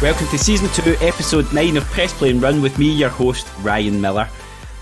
Welcome to Season 2, Episode 9 of Press Play and Run with me, your host, Ryan Miller.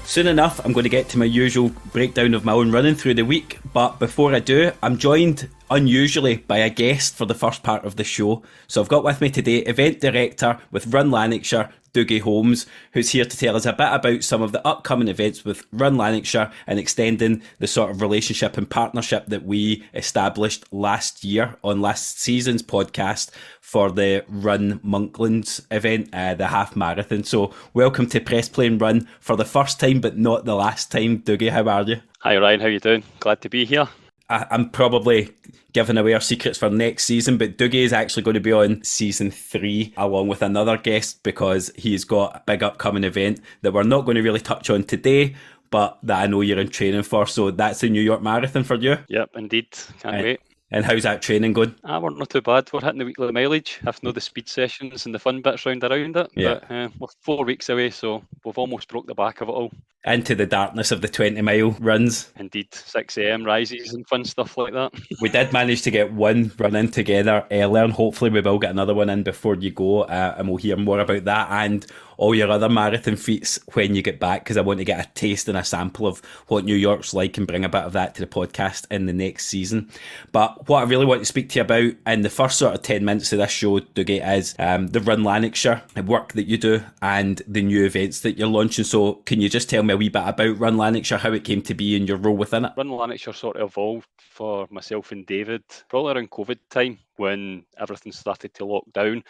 Soon enough, I'm going to get to my usual breakdown of my own running through the week, but before I do, I'm joined, unusually, by a guest for the first part of the show. So I've got with me today Event Director with Run Lanarkshire, Dougie Holmes, who's here to tell us a bit about some of the upcoming events with Run Lanarkshire and extending the sort of relationship and partnership that we established last year on last season's podcast for the Run Monklands event, the half marathon. So welcome to Press Play and Run for the first time, but not the last time. Dougie, how are you? Hi Ryan, how you doing? Glad to be here. I'm probably giving away our secrets for next season, but Dougie is actually going to be on season 3 along with another guest because he's got a big upcoming event that we're not going to really touch on today, but that I know you're in training for. So that's the New York Marathon for you. Yep, indeed. Can't wait. And how's that training going? We're not too bad. We're hitting the weekly mileage. If not the speed sessions and the fun bits around it. Yeah. But we're 4 weeks away, so we've almost broke the back of it all. Into the darkness of the 20-mile runs. Indeed, 6 a.m. rises and fun stuff like that. We did manage to get one run in together earlier, and hopefully we will get another one in before you go, and we'll hear more about that and all your other marathon feats when you get back, because I want to get a taste and a sample of what New York's like and bring a bit of that to the podcast in the next season. But what I really want to speak to you about in the first sort of 10 minutes of this show, Dougie, is the Run Lanarkshire work that you do and the new events that you're launching. So can you just tell me a wee bit about Run Lanarkshire, how it came to be and your role within it? Run Lanarkshire sort of evolved for myself and David probably around COVID time when everything started to lock down.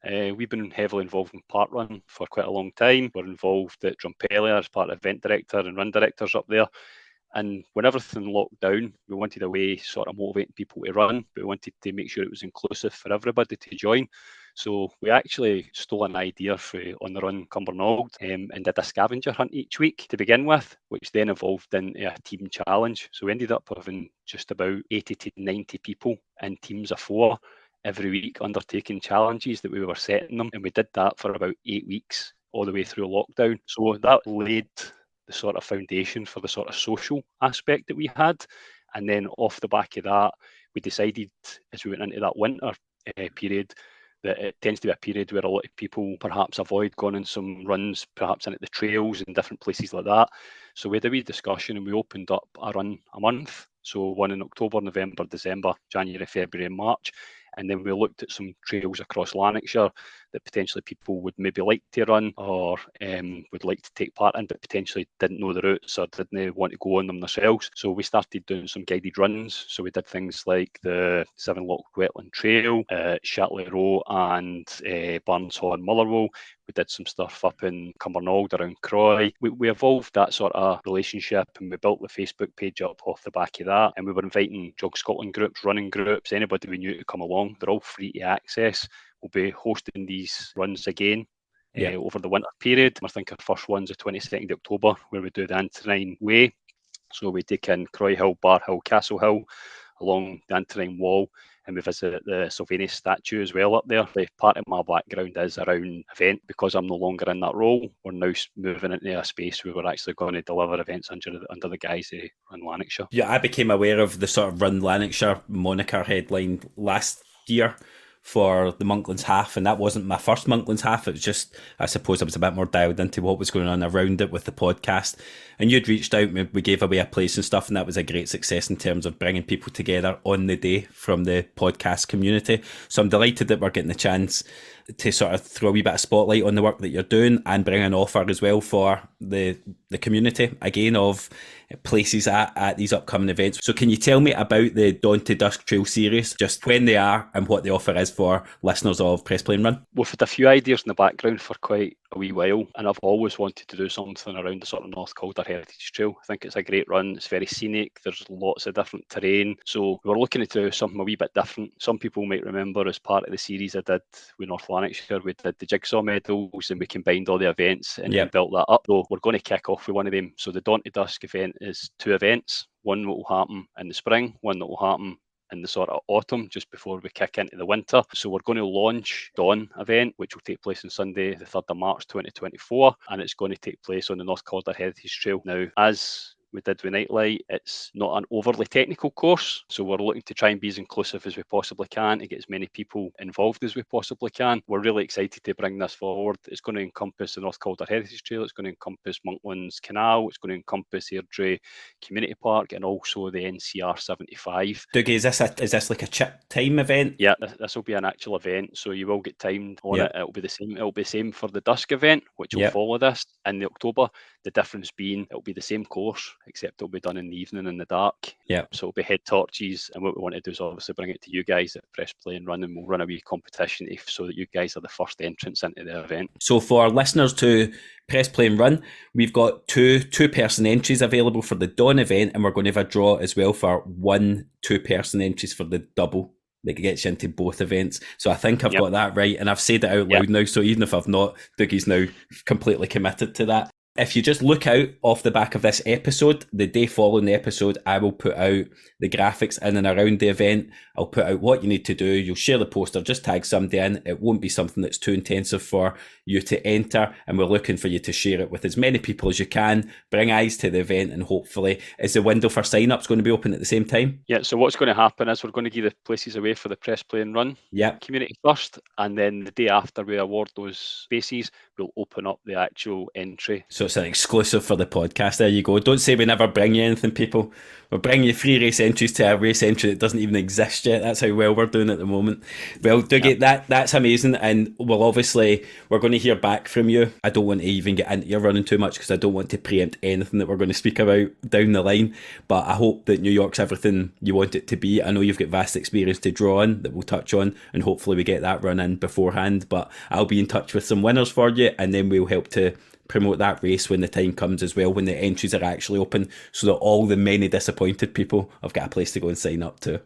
We've been heavily involved in parkrun for quite a long time. We're involved at Drumpelia as part of event director and run directors up there. And when everything locked down, we wanted a way sort of motivating people to run, but we wanted to make sure it was inclusive for everybody to join. So we actually stole an idea On the Run Cumbernauld and did a scavenger hunt each week to begin with, which then evolved into a team challenge. So we ended up having just about 80 to 90 people in teams of 4 every week undertaking challenges that we were setting them. And we did that for about 8 weeks all the way through lockdown. So that laid the sort of foundation for the sort of social aspect that we had. And then off the back of that, we decided as we went into that winter period that it tends to be a period where a lot of people perhaps avoid going on some runs, perhaps into the trails and different places like that. So we had a wee discussion and we opened up a run a month. So one in October, November, December, January, February and March. And then we looked at some trails across Lanarkshire that potentially people would maybe like to run or would like to take part in, but potentially didn't know the routes or didn't want to go on them themselves. So we started doing some guided runs. So we did things like the Seven Lock Wetland Trail, Shatley Row and Barnes Hall and Mullerwell. We did some stuff up in Cumbernauld around Croy. We evolved that sort of relationship and we built the Facebook page up off the back of that. And we were inviting Jog Scotland groups, running groups, anybody we knew to come along. They're all free to access. We'll be hosting these runs again over the winter period. I think our first one's the 22nd of October, where we do the Antonine Way. So we take in Croy Hill, Bar Hill, Castle Hill, along the Antonine Wall, and we visit the Sylvanus statue as well up there. The part of my background is around event. Because I'm no longer in that role, we're now moving into a space where we're actually going to deliver events under the guise of Run Lanarkshire. Yeah, I became aware of the sort of Run Lanarkshire moniker headline last year for the Monklands half, and that wasn't my first Monklands half. It was just, I suppose I was a bit more dialed into what was going on around it with the podcast, and you'd reached out, we gave away a place and stuff, and that was a great success in terms of bringing people together on the day from the podcast community. So I'm delighted that we're getting the chance to sort of throw a wee bit of spotlight on the work that you're doing and bring an offer as well for the community, again, of places at these upcoming events. So can you tell me about the Dawn to Dusk Trail series, just when they are and what the offer is for listeners of Press Play and Run? We've had a few ideas in the background for quite a wee while, and I've always wanted to do something around the sort of North Calder Heritage Trail. I think it's a great run. It's very scenic. There's lots of different terrain. So we're looking to do something a wee bit different. Some people might remember as part of the series I did with North Lanarkshire, we did the Jigsaw Medals and we combined all the events and built that up. So we're going to kick off with one of them. So the Dawn to Dusk event is 2 events. One that will happen in the spring, one that will happen in the sort of autumn, just before we kick into the winter. So we're going to launch Dawn event, which will take place on Sunday, the 3rd of March 2024, and it's going to take place on the North Calder Heritage Trail. Now, as we did with Nightlight. It's not an overly technical course, so we're looking to try and be as inclusive as we possibly can to get as many people involved as we possibly can. We're really excited to bring this forward. It's going to encompass the North Calder Heritage Trail, it's going to encompass Monklands Canal, it's going to encompass Airdrie Community Park, and also the NCR 75. Dougie, is this like a chip time event? Yeah, this will be an actual event, so you will get timed on it. It'll be the same. It'll be the same for the Dusk event, which will follow this in the October. The difference being it'll be the same course, except it'll be done in the evening in the dark. Yeah. So it'll be head torches, and what we want to do is obviously bring it to you guys at Press Play and Run, and we'll run a wee competition so that you guys are the first entrants into the event. So for listeners to Press Play and Run, we've got two-person entries available for the dawn event, and we're going to have a draw as well for 1 2-person entries for the double. That gets you into both events. So I think I've got that right, and I've said it out loud now, so even if I've not, Dougie's now completely committed to that. If you just look out off the back of this episode, the day following the episode, I will put out the graphics in and around the event. I'll put out what you need to do. You'll share the poster, just tag somebody in. It won't be something that's too intensive for you to enter, and we're looking for you to share it with as many people as you can. Bring eyes to the event, and hopefully, is the window for sign-ups going to be open at the same time? Yeah, so what's going to happen is we're going to give the places away for the Press Play and Run community first, and then the day after we award those spaces, we'll open up the actual entry. So it's an exclusive for the podcast. There you go. Don't say we never bring you anything, people. We're bringing you free race entries to a race entry that doesn't even exist yet. That's how well we're doing at the moment. Well, Dougie, that's amazing, and we're going to hear back from you. I don't want to even get into your running too much because I don't want to preempt anything that we're going to speak about down the line, but I hope that New York's everything you want it to be. I know you've got vast experience to draw on that we'll touch on, and hopefully we get that run in beforehand, but I'll be in touch with some winners for you, and then we'll help to promote that race when the time comes as well, when the entries are actually open, so that all the many disappointed people have got a place to go and sign up to.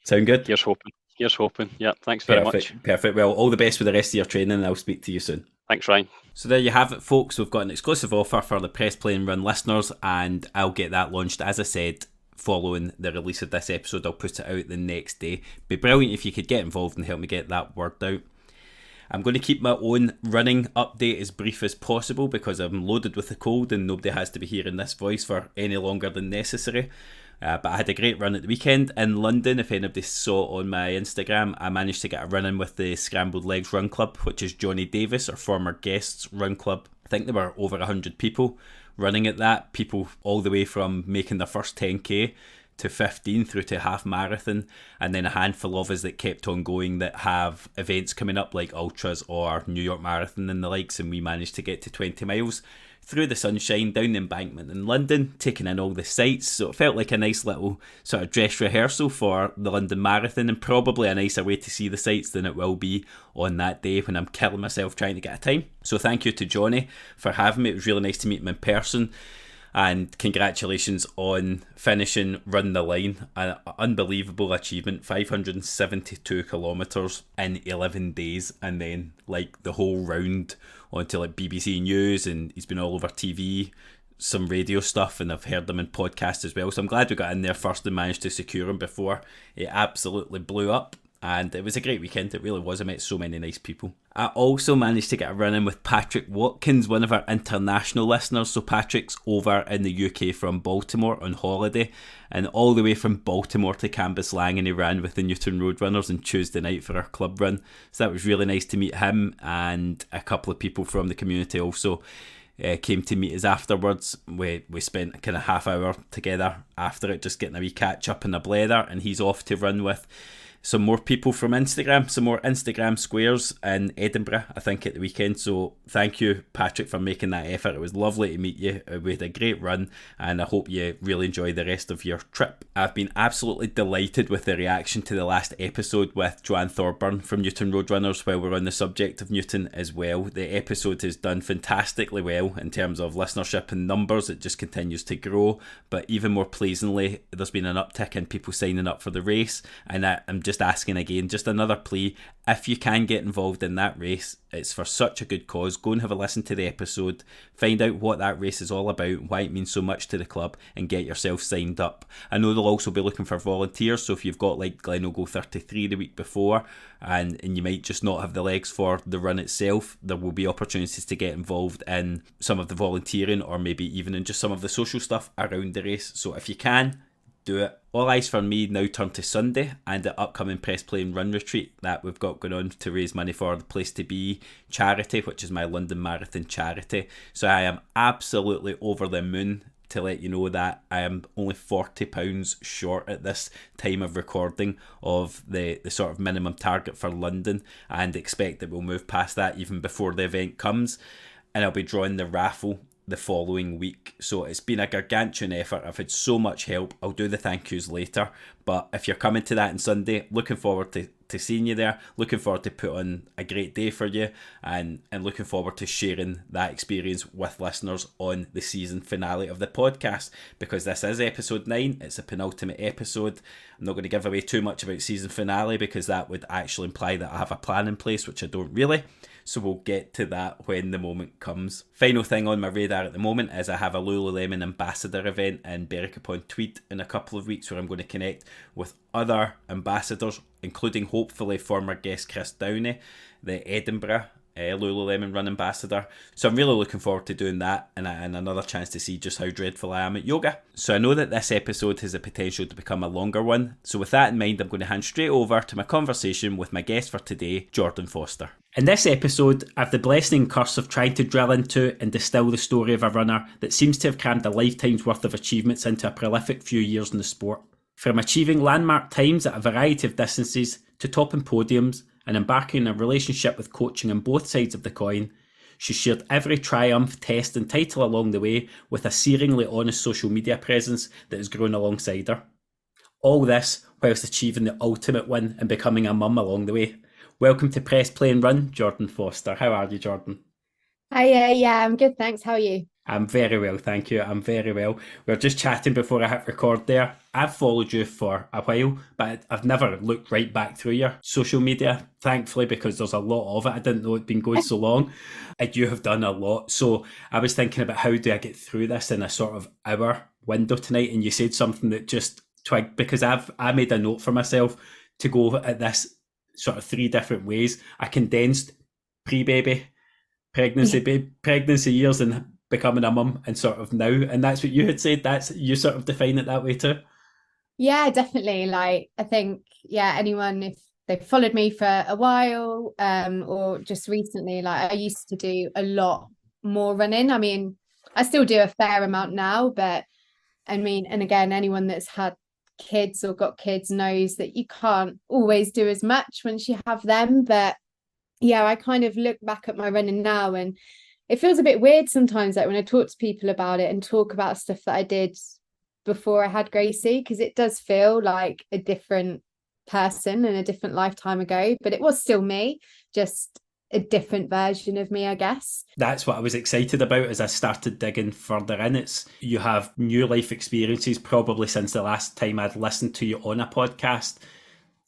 Sound good? Here's hoping. Yeah, thanks very much. Perfect. Well, all the best with the rest of your training, and I'll speak to you soon. Thanks, Ryan. So there you have it, folks. We've got an exclusive offer for the Press Play and Run listeners, and I'll get that launched, as I said, following the release of this episode. I'll put it out the next day. Be brilliant if you could get involved and help me get that word out. I'm going to keep my own running update as brief as possible because I'm loaded with a cold and nobody has to be hearing this voice for any longer than necessary. But I had a great run at the weekend in London. If anybody saw on my Instagram, I managed to get a run in with the Scrambled Legs Run Club, which is Johnny Davis, our former guest's run club. I think there were over 100 people running at that. People all the way from making their first 10k to 15 through to half marathon, and then a handful of us that kept on going that have events coming up like ultras or New York Marathon and the likes, and we managed to get to 20 miles through the sunshine down the embankment in London, taking in all the sights. So it felt like a nice little sort of dress rehearsal for the London Marathon, and probably a nicer way to see the sights than it will be on that day when I'm killing myself trying to get a time. So thank you to Johnny for having me. It was really nice to meet him in person. And congratulations on finishing Run the Line, an unbelievable achievement, 572 kilometres in 11 days, and then like the whole round onto like BBC News, and he's been all over TV, some radio stuff, and I've heard him in podcasts as well. So I'm glad we got in there first and managed to secure him before it absolutely blew up. And it was a great weekend, it really was. I met so many nice people. I also managed to get a run in with Patrick Watkins, one of our international listeners. So Patrick's over in the UK from Baltimore on holiday, and all the way from Baltimore to Cambuslang, and he ran with the Newton Road Runners on Tuesday night for our club run. So that was really nice to meet him, and a couple of people from the community also came to meet us afterwards. We spent a kind of half hour together after it, just getting a wee catch up in a blether, and he's off to run with some more people from Instagram, some more Instagram squares in Edinburgh, I think, at the weekend. So thank you, Patrick, for making that effort. It was lovely to meet you. We had a great run, and I hope you really enjoy the rest of your trip. I've been absolutely delighted with the reaction to the last episode with Joanne Thorburn from Newton Road Runners, while we're on the subject of Newton as well. The episode has done fantastically well in terms of listenership and numbers. It just continues to grow, but even more pleasingly, there's been an uptick in people signing up for the race, and I'm just just asking again, just another plea. If you can get involved in that race, it's for such a good cause. Go and have a listen to the episode, find out what that race is all about, why it means so much to the club, and get yourself signed up. I know they'll also be looking for volunteers, so if you've got like Glenagle 33 the week before, and you might just not have the legs for the run itself, there will be opportunities to get involved in some of the volunteering, or maybe even in just some of the social stuff around the race. So if you can, do it. All eyes for me now turn to Sunday and the upcoming Press Play and Run retreat that we've got going on to raise money for the Place to Be charity, which is my London Marathon charity. So I am absolutely over the moon to let you know that I am only £40 short at this time of recording of the sort of minimum target for London, and expect that we'll move past that even before the event comes. And I'll be drawing the raffle the following week. So it's been a gargantuan effort. I've had so much help. I'll do the thank yous later. But if you're coming to that on Sunday, looking forward to seeing you there. Looking forward to put on a great day for you, and looking forward to sharing that experience with listeners on the season finale of the podcast, because this is episode 9. It's a penultimate episode. I'm not going to give away too much about season finale because that would actually imply that I have a plan in place, which I don't really. So we'll get to that when the moment comes. Final thing on my radar at the moment is I have a Lululemon ambassador event in Berwick upon Tweed in a couple of weeks, where I'm going to connect with other ambassadors, including hopefully former guest Chris Downey, the Edinburgh Lululemon Run ambassador. So I'm really looking forward to doing that, and another chance to see just how dreadful I am at yoga. So I know that this episode has the potential to become a longer one. So with that in mind, I'm going to hand straight over to my conversation with my guest for today, Jordan Foster. In this episode, I have the blessing and curse of trying to drill into and distill the story of a runner that seems to have crammed a lifetime's worth of achievements into a prolific few years in the sport. From achieving landmark times at a variety of distances to topping podiums and embarking on a relationship with coaching on both sides of the coin, she shared every triumph, test and title along the way with a searingly honest social media presence that has grown alongside her. All this whilst achieving the ultimate win and becoming a mum along the way. Welcome to Press Play and Run, Jordan Foster. How are you, Jordan? Hi, yeah, I'm good, thanks. How are you? I'm very well, thank you. I'm very well. We were just chatting before I hit record there. I've followed you for a while, but I've never looked right back through your social media, thankfully, because there's a lot of it. I didn't know it'd been going so long. And you have done a lot. So I was thinking about how do I get through this in a sort of hour window tonight, and you said something that just twigged, because I made a note for myself to go at this sort of 3 different ways. I condensed pre-baby, pregnancy years, and becoming a mum, and sort of now. And that's what you had said. That's, you sort of define it that way too. Yeah, definitely. Like, I think, yeah, anyone, if they've followed me for a while, or just recently, like I used to do a lot more running. I mean, I still do a fair amount now, but I mean, and again, anyone that's had kids or got kids knows that you can't always do as much once you have them. But yeah, I kind of look back at my running now, and it feels a bit weird sometimes, like when I talk to people about it and talk about stuff that I did before I had Gracie, because it does feel like a different person and a different lifetime ago, but it was still me, just a different version of me, I guess. That's what I was excited about as I started digging further in. It's, you have new life experiences probably since the last time I'd listened to you on a podcast,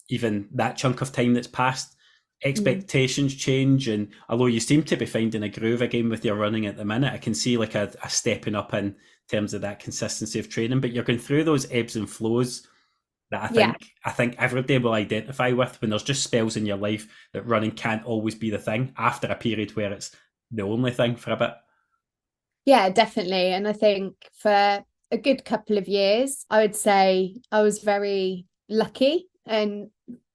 even that chunk of time that's passed. Expectations change, and although you seem to be finding a groove again with your running at the minute, I can see like a stepping up in terms of that consistency of training, but you're going through those ebbs and flows that I think everybody will identify with, when there's just spells in your life that running can't always be the thing after a period where it's the only thing for a bit. Yeah, definitely. And I think for a good couple of years, I would say I was very lucky. And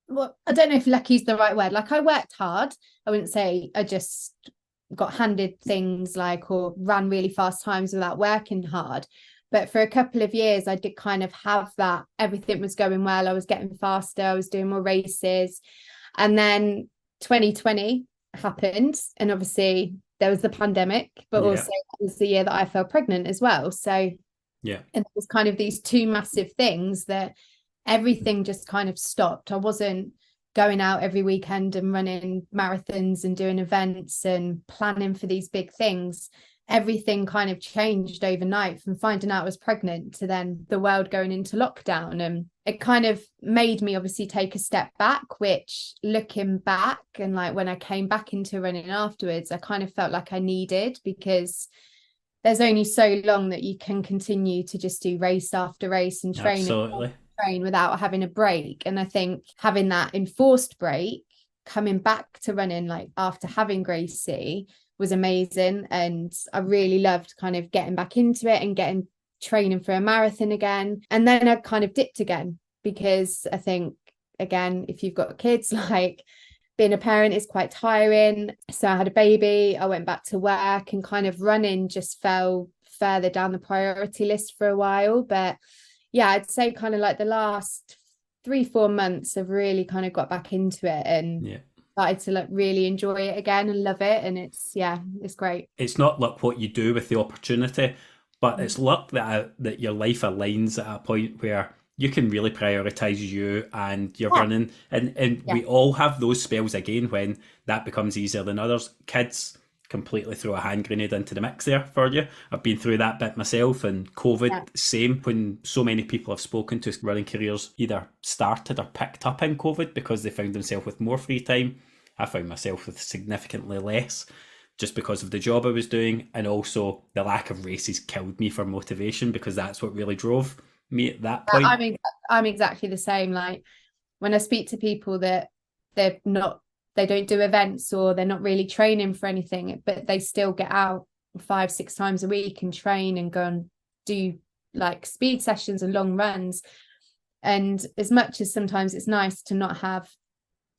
well, I don't know if lucky is the right word. Like, I worked hard. I wouldn't say I just got handed things like, or ran really fast times without working hard. But for a couple of years, I did kind of have that. Everything was going well. I was getting faster. I was doing more races. And then 2020 happened. And obviously there was the pandemic, but also it was the year that I fell pregnant as well. So yeah, and it was kind of these 2 massive things that everything just kind of stopped. I wasn't going out every weekend and running marathons and doing events and planning for these big things. everything kind of changed overnight, from finding out I was pregnant to then the world going into lockdown. And it kind of made me obviously take a step back, which, looking back, and like when I came back into running afterwards, I kind of felt like I needed, because there's only so long that you can continue to just do race after race and train without having a break. And I think having that enforced break, coming back to running like after having Gracie, was amazing. And I really loved kind of getting back into it and getting training for a marathon again. And then I kind of dipped again, because I think, again, if you've got kids, like being a parent is quite tiring. So I had a baby, I went back to work, and kind of running just fell further down the priority list for a while. But yeah, I'd say kind of like the last 3-4 months I've really kind of got back into it and started to like really enjoy it again and love it. And it's great. It's not luck what you do with the opportunity, but it's luck that your life aligns at a point where you can really prioritize you and your running. And we all have those spells again when that becomes easier than others. Kids completely throw a hand grenade into the mix there for you. I've been through that bit myself, and COVID, same. When so many people I've spoken to running careers either started or picked up in COVID because they found themselves with more free time. I found myself with significantly less, just because of the job I was doing, and also the lack of races killed me for motivation, because that's what really drove me at that point. I'm exactly the same. Like when I speak to people that they don't do events, or they're not really training for anything, but they still get out 5-6 times a week and train and go and do like speed sessions and long runs. And as much as sometimes it's nice to not have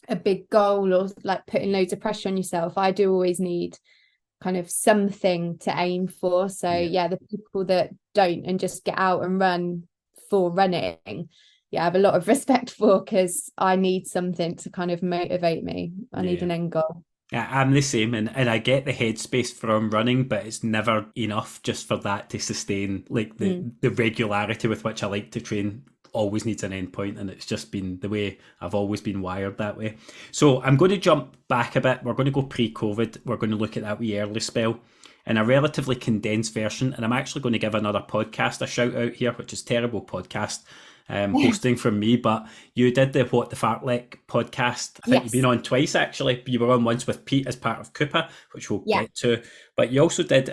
a big goal or like putting loads of pressure on yourself, I do always need kind of something to aim for. So the people that don't and just get out and run for running, I have a lot of respect for, because I need something to kind of motivate me. I need an end goal. I'm the same, and I get the headspace from running, but it's never enough just for that to sustain like the regularity with which I like to train. Always needs an end point, and it's just been the way I've always been wired that way. So I'm going to jump back a bit. We're going to go pre-COVID. We're going to look at that wee early spell in a relatively condensed version, and I'm actually going to give another podcast a shout out here, which is Terrible Podcast hosting from me. But you did the What the Fartlek podcast. I think you've been on twice actually. You were on once with Pete as part of Cooper, which we'll get to, but you also did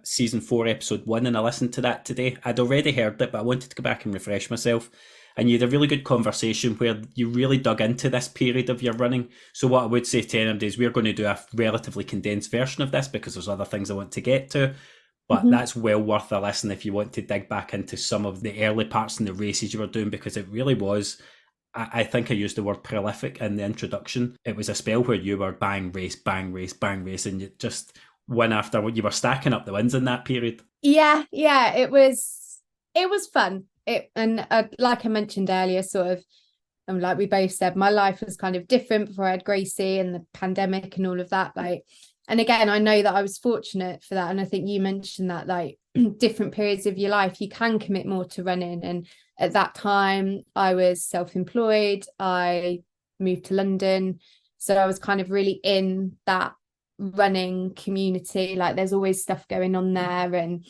season 4 episode 1, and I listened to that today. I'd already heard it, but I wanted to go back and refresh myself. And you had a really good conversation where you really dug into this period of your running. So what I would say to anybody is we're going to do a relatively condensed version of this, because there's other things I want to get to. But that's well worth a listen if you want to dig back into some of the early parts in the races you were doing, because it really was, I think I used the word prolific in the introduction. It was a spell where you were bang race, bang race, bang race, and you just win after you were stacking up the wins in that period. Yeah, it was fun. Like I mentioned earlier, sort of, and like we both said, my life was kind of different before I had Gracie and the pandemic and all of that. Like, and again, I know that I was fortunate for that. And I think you mentioned that, like, different periods of your life, you can commit more to running. And at that time, I was self-employed. I moved to London. So I was kind of really in that running community. Like, there's always stuff going on there. And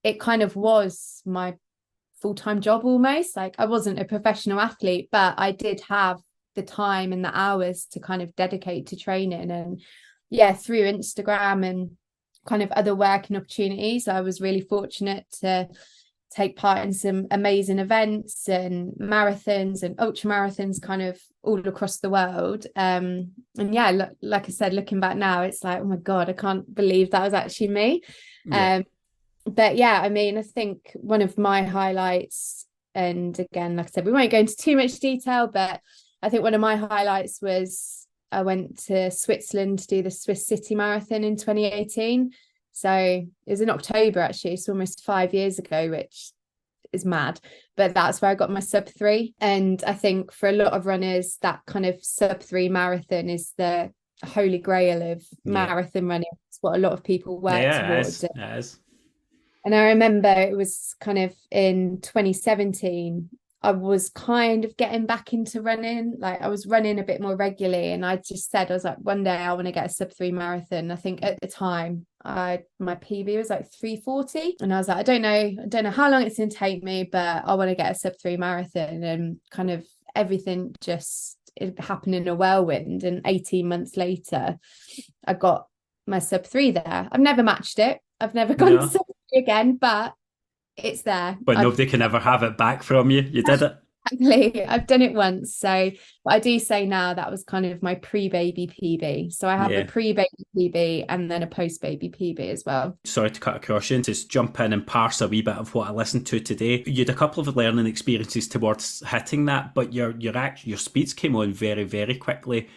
it kind of was my full-time job almost. Like, I wasn't a professional athlete, but I did have the time and the hours to kind of dedicate to training. And through Instagram and kind of other working opportunities, I was really fortunate to take part in some amazing events and marathons and ultra marathons kind of all across the world. And like I said, looking back now, it's like, oh my God, I can't believe that was actually me. But I mean, I think one of my highlights, and again, like I said, we won't go into too much detail, but I think one of my highlights was I went to Switzerland to do the Swiss City Marathon in 2018. So it was in October, actually. It's almost 5 years ago, which is mad. But that's where I got my sub-3. And I think for a lot of runners, that kind of sub-3 marathon is the holy grail of marathon running. It's what a lot of people work towards. It is. And I remember it was kind of in 2017, I was kind of getting back into running. Like, I was running a bit more regularly, and I just said, I was like, one day I want to get a sub-3 marathon. I think at the time my PB was like 3:40, and I was like, I don't know how long it's gonna take me, but I want to get a sub-3 marathon. And kind of everything just, it happened in a whirlwind, and 18 months later I got my sub-3 there. I've never matched it, I've never gone to sub-3 again, but it's there. But nobody can ever have it back from you. You did it. Exactly. I've done it once. So, but I do say now that was kind of my pre-baby PB. So I have a pre-baby PB and then a post-baby PB as well. Sorry to cut across you, just jump in and parse a wee bit of what I listened to today. You had a couple of learning experiences towards hitting that, but your speeds came on very, very quickly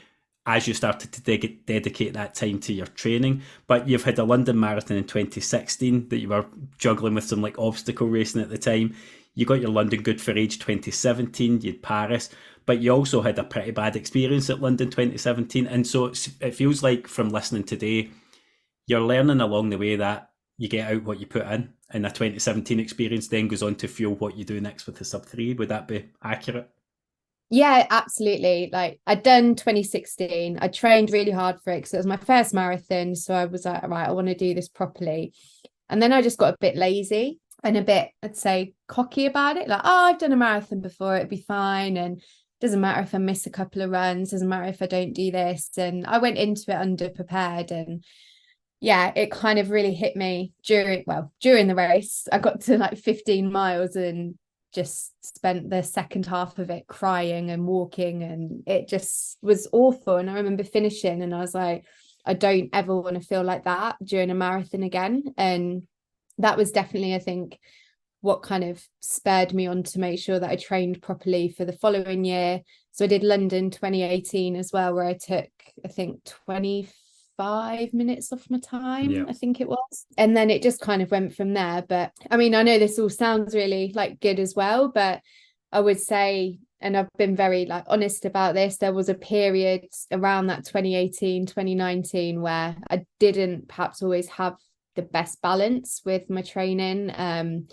as you started to dedicate that time to your training. But you've had a London Marathon in 2016 that you were juggling with some like obstacle racing at the time. You got your London Good for Age 2017, you had Paris, but you also had a pretty bad experience at London 2017. And so it feels like from listening today, you're learning along the way that you get out what you put in, and a 2017 experience then goes on to fuel what you do next with the sub-3. Would that be accurate? Yeah, absolutely. Like, I'd done 2016. I trained really hard for it because it was my first marathon. So I was like, right, I want to do this properly. And then I just got a bit lazy and a bit, I'd say, cocky about it. Like, oh, I've done a marathon before, it'd be fine. And doesn't matter if I miss a couple of runs, doesn't matter if I don't do this. And I went into it underprepared. And yeah, it kind of really hit me during the race. I got to like 15 miles and just spent the second half of it crying and walking, and it just was awful. And I remember finishing and I was like, I don't ever want to feel like that during a marathon again. And that was definitely, I think, what kind of spurred me on to make sure that I trained properly for the following year. So I did London 2018 as well, where I took, I think, 25 minutes off my time, I think it was. And then it just kind of went from there. But I mean, I know this all sounds really like good as well, but I would say, and I've been very like honest about this, there was a period around that 2018, 2019 where I didn't perhaps always have the best balance with my training. And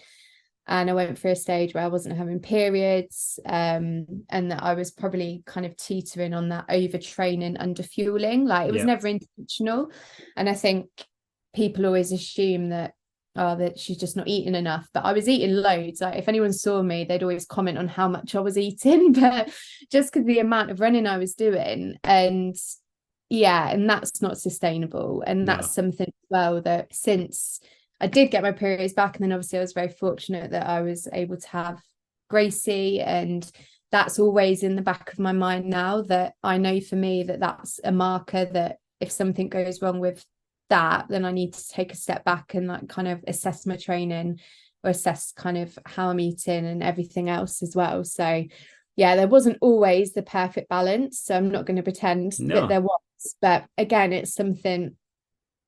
I went through a stage where I wasn't having periods, and that I was probably kind of teetering on that overtraining, under fueling. Like, it was never intentional. And I think people always assume that, oh, that she's just not eating enough. But I was eating loads. Like, if anyone saw me, they'd always comment on how much I was eating, but just because the amount of running I was doing. And yeah, and that's not sustainable. And that's something as well that, since I did get my periods back, and then obviously I was very fortunate that I was able to have Gracie, and that's always in the back of my mind now, that I know for me that that's a marker that if something goes wrong with that, then I need to take a step back and like kind of assess my training, or assess kind of how I'm eating and everything else as well. So yeah, there wasn't always the perfect balance, so I'm not going to pretend that there was, but again, it's something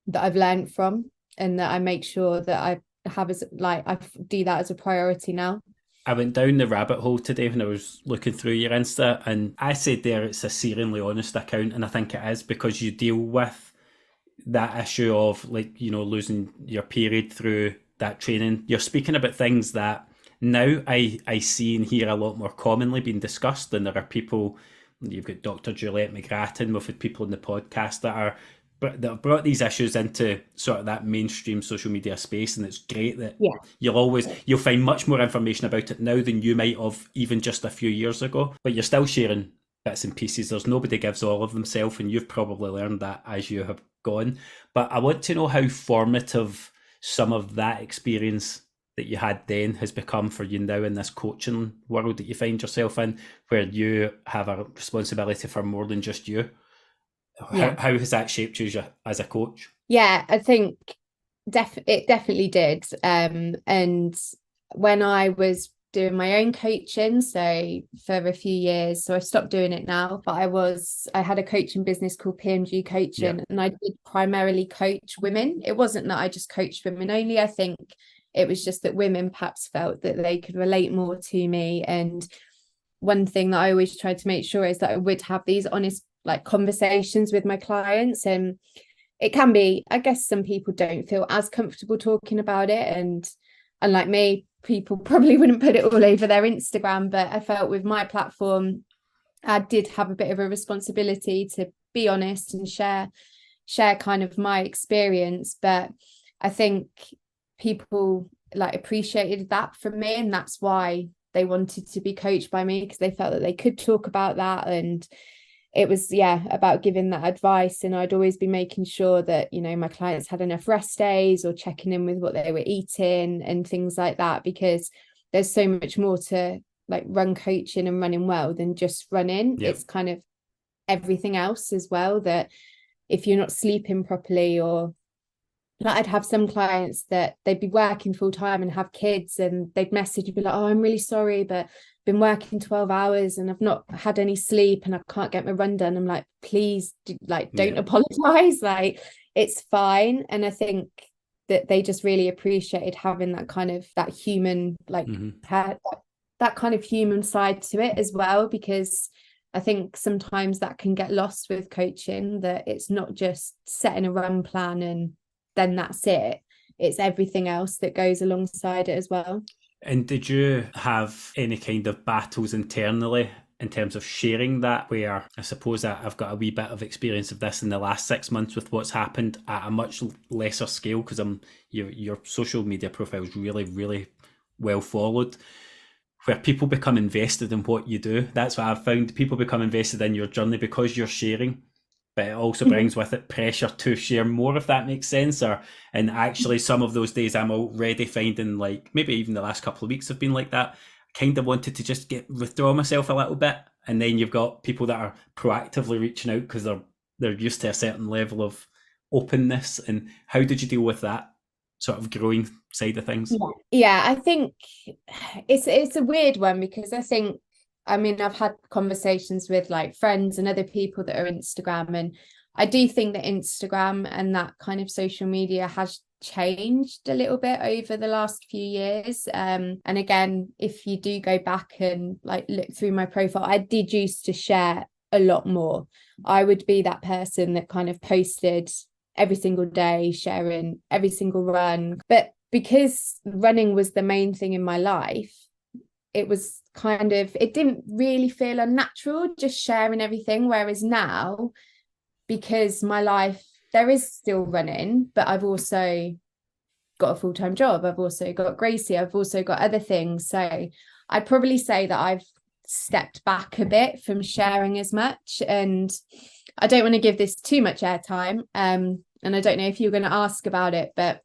that I've learned from, and that I make sure that I have as like, I do that as a priority now. I went down the rabbit hole today when I was looking through your Insta, and I said there it's a searingly honest account, and I think it is, because you deal with that issue of, like, you know, losing your period through that training. You're speaking about things that now I see and hear a lot more commonly being discussed, and there are people, you've got Dr. Juliette McGrattan, we've had people in the podcast that have brought these issues into sort of that mainstream social media space, and it's great that you'll find much more information about it now than you might have even just a few years ago, but you're still sharing bits and pieces. There's nobody gives all of themselves, and you've probably learned that as you have gone. But I want to know how formative some of that experience that you had then has become for you now in this coaching world that you find yourself in, where you have a responsibility for more than just you. How has that shaped you as a coach? Yeah, I think it definitely did. And when I was doing my own coaching, so for a few years, so I stopped doing it now, but I had a coaching business called PMG Coaching, and I did primarily coach women. It wasn't that I just coached women only. I think it was just that women perhaps felt that they could relate more to me. And one thing that I always tried to make sure is that I would have these honest like conversations with my clients. And it can be, I guess some people don't feel as comfortable talking about it, and unlike me, people probably wouldn't put it all over their Instagram, but I felt with my platform I did have a bit of a responsibility to be honest and share share kind of my experience. But I think people like appreciated that from me, and that's why they wanted to be coached by me, because they felt that they could talk about that. And it was about giving that advice. And I'd always be making sure that, you know, my clients had enough rest days, or checking in with what they were eating and things like that, because there's so much more to like run coaching and running well than just running. Yep. It's kind of everything else as well, that if you're not sleeping properly, or like I'd have some clients that they'd be working full time and have kids, and they'd message and be like, oh, I'm really sorry, but I've been working 12 hours and I've not had any sleep and I can't get my run done. I'm like, please, don't apologize. Like, it's fine. And I think that they just really appreciated having that kind of that human, like that kind of human side to it as well, because I think sometimes that can get lost with coaching, that it's not just setting a run plan and then that's it. It's everything else that goes alongside it as well. And did you have any kind of battles internally in terms of sharing that, where I suppose that I've got a wee bit of experience of this in the last 6 months with what's happened at a much lesser scale, because your social media profile is really, really well followed, where people become invested in what you do. That's what I've found. People become invested in your journey because you're sharing. But it also brings with it pressure to share more, if that makes sense. And actually some of those days I'm already finding, like maybe even the last couple of weeks have been like that. I kind of wanted to just withdraw myself a little bit. And then you've got people that are proactively reaching out because they're used to a certain level of openness. And how did you deal with that sort of growing side of things? Yeah, I think it's a weird one, because I mean, I've had conversations with like friends and other people that are Instagram, and I do think that Instagram and that kind of social media has changed a little bit over the last few years. And again, if you do go back and like look through my profile, I did used to share a lot more. I would be that person that kind of posted every single day, sharing every single run. But because running was the main thing in my life, it was it didn't really feel unnatural just sharing everything. Whereas now, because my life, there is still running, but I've also got a full-time job. I've also got Gracie. I've also got other things. So I'd probably say that I've stepped back a bit from sharing as much. And I don't want to give this too much airtime. And I don't know if you're going to ask about it, but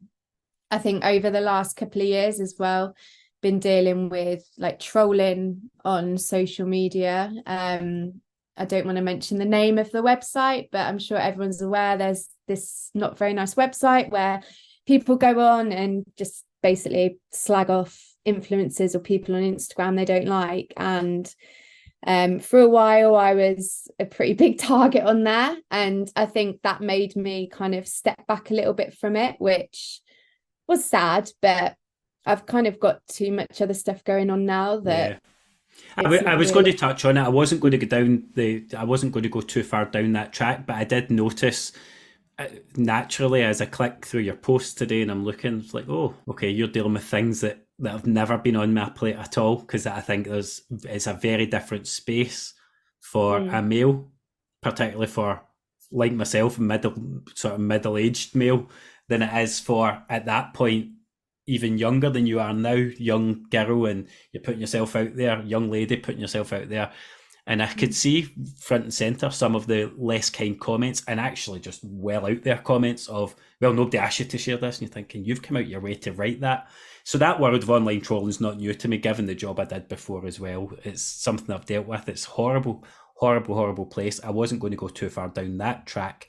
I think over the last couple of years as well, been dealing with like trolling on social media. I don't want to mention the name of the website, but I'm sure everyone's aware there's this not very nice website where people go on and just basically slag off influencers or people on Instagram they don't like. And for a while I was a pretty big target on there, and I think that made me kind of step back a little bit from it, which was sad, but I've kind of got too much other stuff going on now that I was going to touch on it. I wasn't going to go too far down that track, but I did notice naturally as I click through your posts today and I'm looking, it's like, oh, okay, you're dealing with things that have never been on my plate at all, because I think it's a very different space for a male, particularly for like myself, middle-aged male, than it is for, at that point, even younger than you are now, young girl, and you're putting yourself out there, young lady putting yourself out there. And I could see front and centre some of the less kind comments, and actually just well out there comments of, well, nobody asked you to share this. And you're thinking, you've come out your way to write that. So that world of online trolling is not new to me, given the job I did before as well. It's something I've dealt with. It's horrible, horrible, horrible place. I wasn't going to go too far down that track.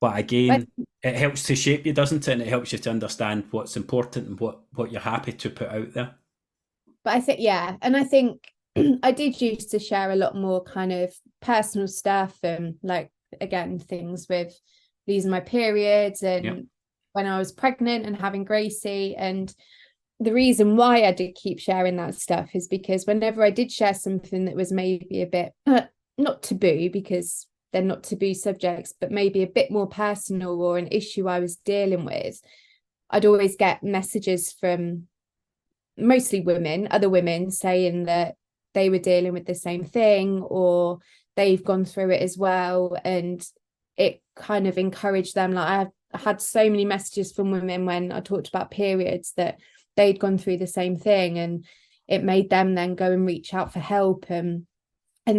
But again, it helps to shape you, doesn't it? And it helps you to understand what's important and what you're happy to put out there. But I think, and I think I did used to share a lot more kind of personal stuff, and like, again, things with losing my periods and when I was pregnant and having Gracie. And the reason why I did keep sharing that stuff is because whenever I did share something that was maybe a bit, not taboo, because they're not taboo subjects, but maybe a bit more personal or an issue I was dealing with, I'd always get messages from mostly other women saying that they were dealing with the same thing or they've gone through it as well. And it kind of encouraged them. Like I had so many messages from women when I talked about periods that they'd gone through the same thing, and it made them then go and reach out for help and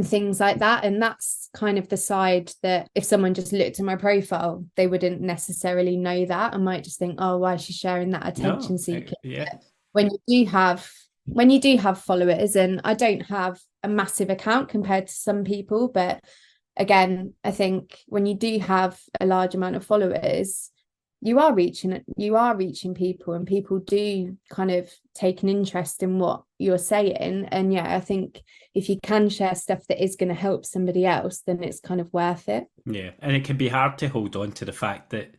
things like that. And that's kind of the side that if someone just looked at my profile, they wouldn't necessarily know that. I might just think, oh, why is she sharing that attention seeking? Yeah. When you do have followers, and I don't have a massive account compared to some people, but again, I think when you do have a large amount of followers, you are reaching people, and people do kind of take an interest in what you're saying. And yeah, I think if you can share stuff that is going to help somebody else, then it's kind of worth it. Yeah, and it can be hard to hold on to the fact that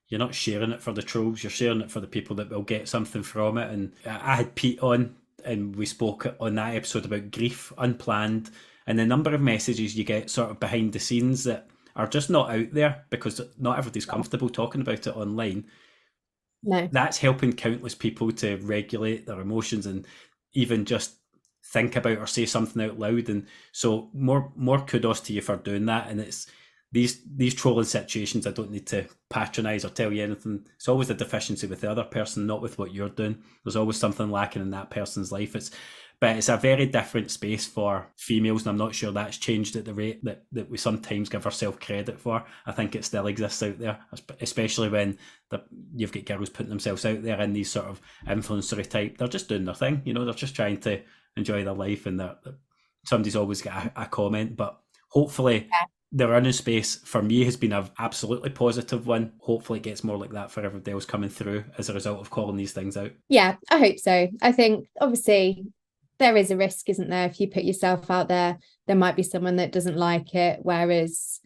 you're not sharing it for the trolls, you're sharing it for the people that will get something from it. And I had Pete on, and we spoke on that episode about grief unplanned, and the number of messages you get sort of behind the scenes that are just not out there because not everybody's comfortable talking about it online. No. That's helping countless people to regulate their emotions and even just think about or say something out loud. And so more kudos to you for doing that. And it's these trolling situations, I don't need to patronise or tell you anything. It's always a deficiency with the other person, not with what you're doing. There's always something lacking in that person's life. But it's a very different space for females, and I'm not sure that's changed at the rate that we sometimes give ourselves credit for. I think it still exists out there, especially when you've got girls putting themselves out there in these sort of influencery type. They're just doing their thing, they're just trying to enjoy their life, and somebody's always got a comment. But hopefully the running space for me has been an absolutely positive one. Hopefully it gets more like that for everybody else coming through as a result of calling these things out. Yeah, I hope so. I think obviously there is a risk, isn't there? If you put yourself out there might be someone that doesn't like it. Whereas,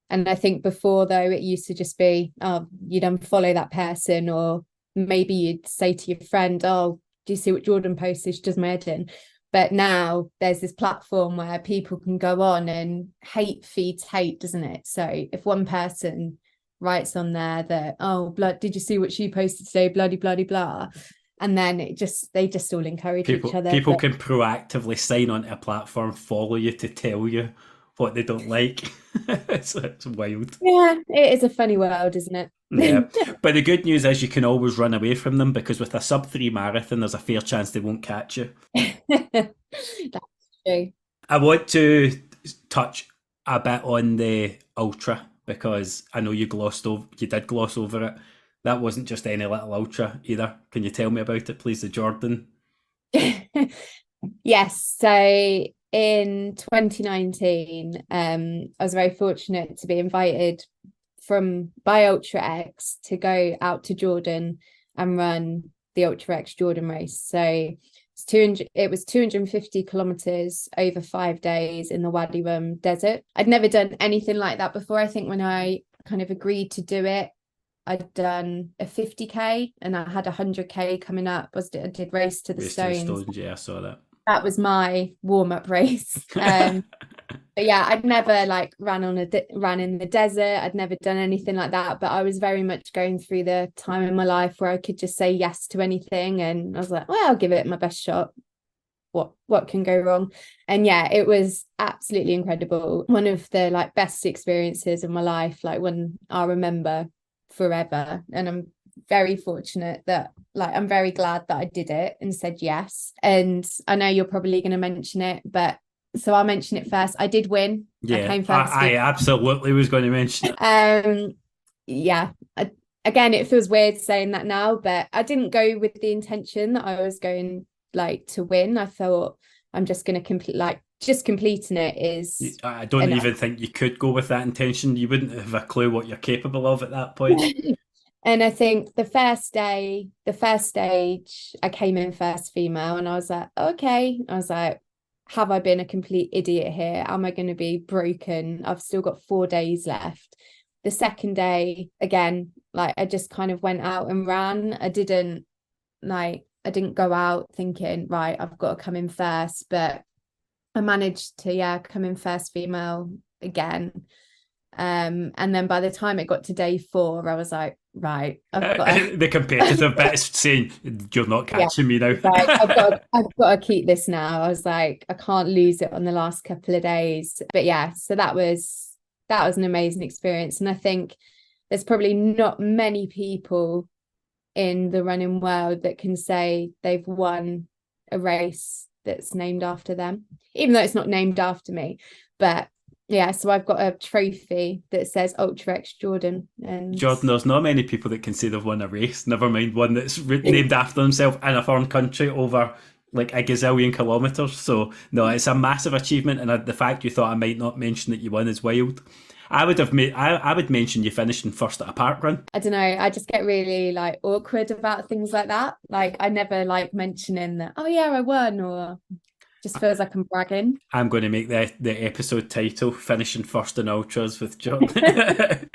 and I think before though, it used to just be, oh, you'd unfollow that person, or maybe you'd say to your friend, oh, do you see what Jordan posted? She does my head in. But now there's this platform where people can go on, and hate feeds hate, doesn't it? So if one person writes on there that, oh, did you see what she posted today? Bloody, bloody, blah. And then they just all encourage each other. People can proactively sign onto a platform, follow you to tell you what they don't like. it's wild. Yeah, it is a funny world, isn't it? Yeah. But the good news is you can always run away from them, because with a sub-3 marathon, there's a fair chance they won't catch you. That's true. I want to touch a bit on the ultra, because I know you did gloss over it. That wasn't just any little ultra either. Can you tell me about it, please, the Jordan? Yes. So in 2019, I was very fortunate to be invited by Ultra X to go out to Jordan and run the Ultra X Jordan race. So it was 250 kilometers over 5 days in the Wadi Rum desert. I'd never done anything like that before. I think when I kind of agreed to do it, I'd done a 50k and I had a 100k coming up. I did Race to the Stones. Yeah, I saw that. That was my warm-up race. But yeah, I'd never ran in the desert. I'd never done anything like that. But I was very much going through the time in my life where I could just say yes to anything. And I was like, well, I'll give it my best shot. What can go wrong? And yeah, it was absolutely incredible. One of the best experiences of my life, one I'll remember forever. And I'm very fortunate that I'm very glad that I did it and said yes. And I know you're probably going to mention it, but so I'll mention it first. I did win. Yeah, I came first. I absolutely was going to mention it. Yeah. Again, it feels weird saying that now, but I didn't go with the intention that I was going to win. I thought I'm just going to complete just completing it is. I don't even think you could go with that intention. You wouldn't have a clue what you're capable of at that point. And I think the first stage, I came in first female, and I was like, okay. I was like, have I been a complete idiot here? Am I going to be broken? I've still got 4 days left. The second day, again, I just kind of went out and ran. I didn't go out thinking, right, I've got to come in first, but I managed to, come in first female again. And then by the time it got to day 4, I was like, right, I've got the competitive bit is saying, you're not catching me now. Right, I've got to keep this now. I was like, I can't lose it on the last couple of days. But yeah, so that was that was an amazing experience. And I think there's probably not many people in the running world that can say they've won a race that's named after them, even though it's not named after me. But yeah, so I've got a trophy that says Ultra X Jordan. And Jordan, there's not many people that can say they've won a race, never mind one that's named after themselves in a foreign country over like a gazillion kilometres. So no, it's a massive achievement, and the fact you thought I might not mention that you won is wild. I would mention you finishing first at a park run. I don't know, I just get really like awkward about things like that. Like I never like mentioning that, oh yeah, I won, or just feels like I'm bragging. I'm going to make the episode title "Finishing First in Ultras" with Jordan.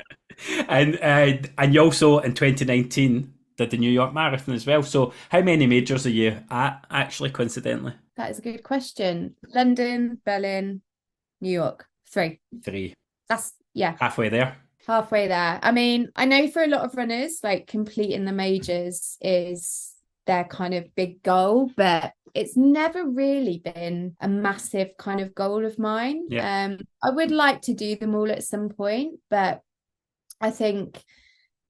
and you also in 2019 did the New York Marathon as well. So how many majors are you at, actually, coincidentally? That is a good question. London, Berlin, New York. 3. That's halfway there. Halfway there. I mean, I know for a lot of runners, like completing the majors is their kind of big goal, but it's never really been a massive kind of goal of mine. Yeah. I would like to do them all at some point, but I think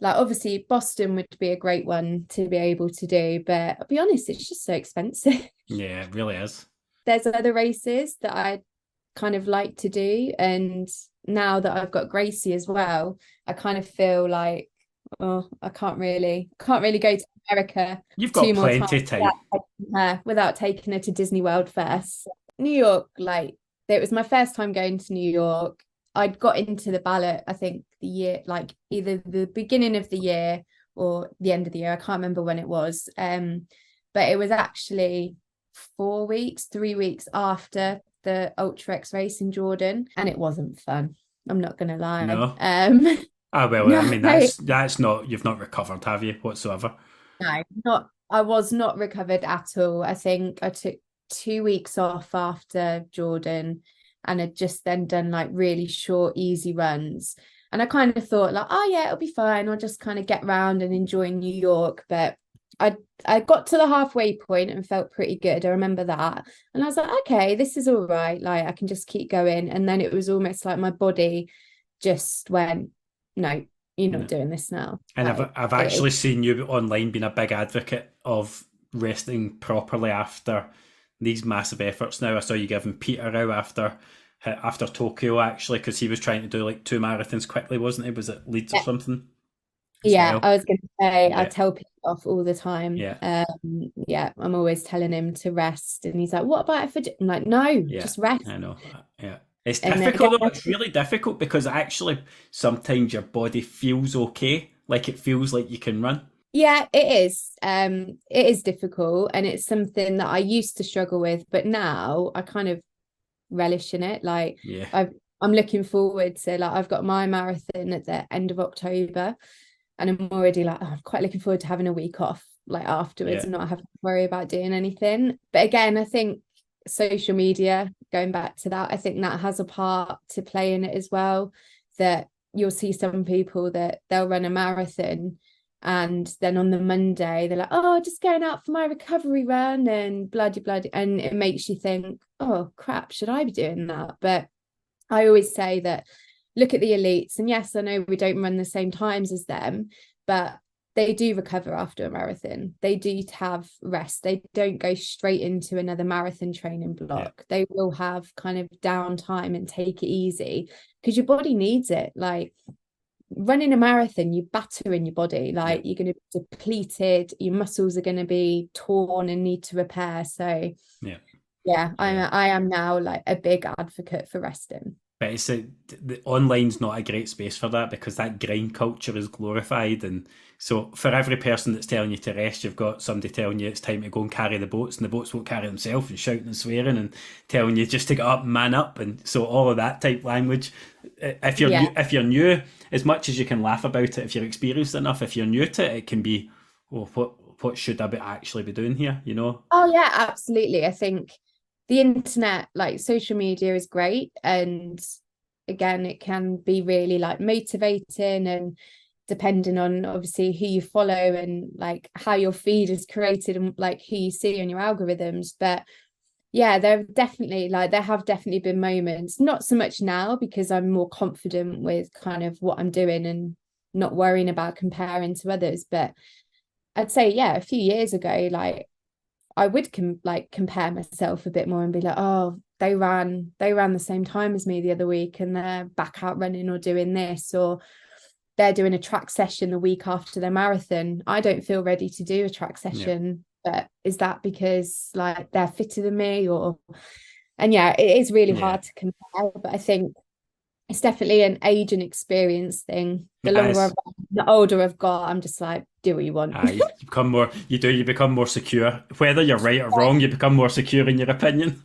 like obviously Boston would be a great one to be able to do, but I'll be honest, it's just so expensive. Yeah, it really is. There's other races that I kind of like to do, and now that I've got Gracie as well, I kind of feel like, oh, I can't really go to America. You've got plenty of time without taking her to Disney World first. New York, like it was my first time going to New York. I'd got into the ballot, I think the year, like either the beginning of the year or the end of the year. I can't remember when it was. But it was actually 3 weeks after the Ultra X race in Jordan, and it wasn't fun. I'm not gonna lie. No. Well, no. I mean that's not, you've not recovered, have you, whatsoever? No, I was not recovered at all. I think I took 2 weeks off after Jordan, and had just then done like really short, easy runs. And I kind of thought like, oh yeah, it'll be fine. I'll just kind of get around and enjoy New York. But I got to the halfway point and felt pretty good. I remember that. And I was like, okay, this is all right. Like I can just keep going. And then it was almost like my body just went, no, you're not doing this now. And like, I've actually seen you online being a big advocate of resting properly after these massive efforts. Now I saw you giving Peter a row after Tokyo, actually, because he was trying to do like 2 marathons quickly, wasn't he? Was it Leeds or something? Yeah, I was going to say, I tell Peter off all the time. Yeah. I'm always telling him to rest, and he's like, what about if I'm like, no, just rest. I know. Yeah. It's difficult though. It's really difficult because actually sometimes your body feels okay, like it feels like you can run. Yeah, it is. It is difficult, and it's something that I used to struggle with, but now I kind of relish in it. Like I'm looking forward to, like, I've got my marathon at the end of October, and I'm already like, I'm quite looking forward to having a week off like afterwards and not having to worry about doing anything. But again, I think social media, going back to that, I think that has a part to play in it as well, that you'll see some people that they'll run a marathon and then on the Monday they're like, oh, just going out for my recovery run and bloody, and it makes you think, oh crap, should I be doing that? But I always say that look at the elites, and yes, I know we don't run the same times as them, but they do recover after a marathon. They do have rest. They don't go straight into another marathon training block. They will have kind of downtime and take it easy because your body needs it. Like running a marathon, you batter in your body, like you're going to be depleted, your muscles are going to be torn and need to repair. So I am now like a big advocate for resting. But it's the online's not a great space for that because that grind culture is glorified, and so for every person that's telling you to rest, you've got somebody telling you it's time to go and carry the boats, and the boats won't carry themselves, and shouting and swearing and telling you just to get up and man up, and so all of that type language. If you're new, as much as you can laugh about it, if you're experienced enough, if you're new to it, it can be, oh, what should I actually be doing here? You know? Oh yeah, absolutely. I think the internet, like social media, is great, and again it can be really like motivating, and depending on obviously who you follow and like how your feed is created and like who you see on your algorithms. But Yeah, there have definitely been moments, not so much now because I'm more confident with kind of what I'm doing and not worrying about comparing to others. But I'd say, yeah, a few years ago, like I would compare myself a bit more and be like, oh, they ran the same time as me the other week and they're back out running or doing this, or they're doing a track session the week after their marathon. I don't feel ready to do a track session, but is that because like they're fitter than me? Or and yeah, it is really hard to compare, but I think it's definitely an age and experience thing. The older I've got, I'm just like, do what you want. You become more secure. Whether you're right or wrong, you become more secure in your opinion.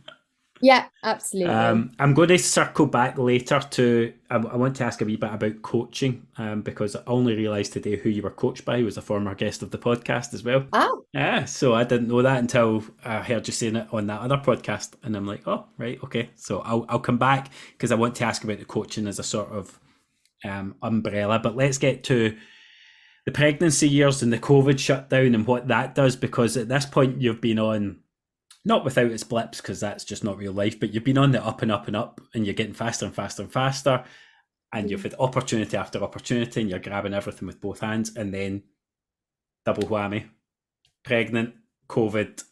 Yeah, absolutely. I'm going to circle back later to, I want to ask a wee bit about coaching, because I only realised today who you were coached by, who was a former guest of the podcast as well. Oh. Yeah, so I didn't know that until I heard you saying it on that other podcast. And I'm like, oh, right, okay. So I'll come back because I want to ask about the coaching as a sort of umbrella. But let's get to the pregnancy years and the COVID shutdown and what that does, because at this point you've been on, not without its blips, because that's just not real life, but you've been on the up and up and up, and you're getting faster and faster and faster, and you've had opportunity after opportunity, and you're grabbing everything with both hands, and then double whammy, pregnant, COVID,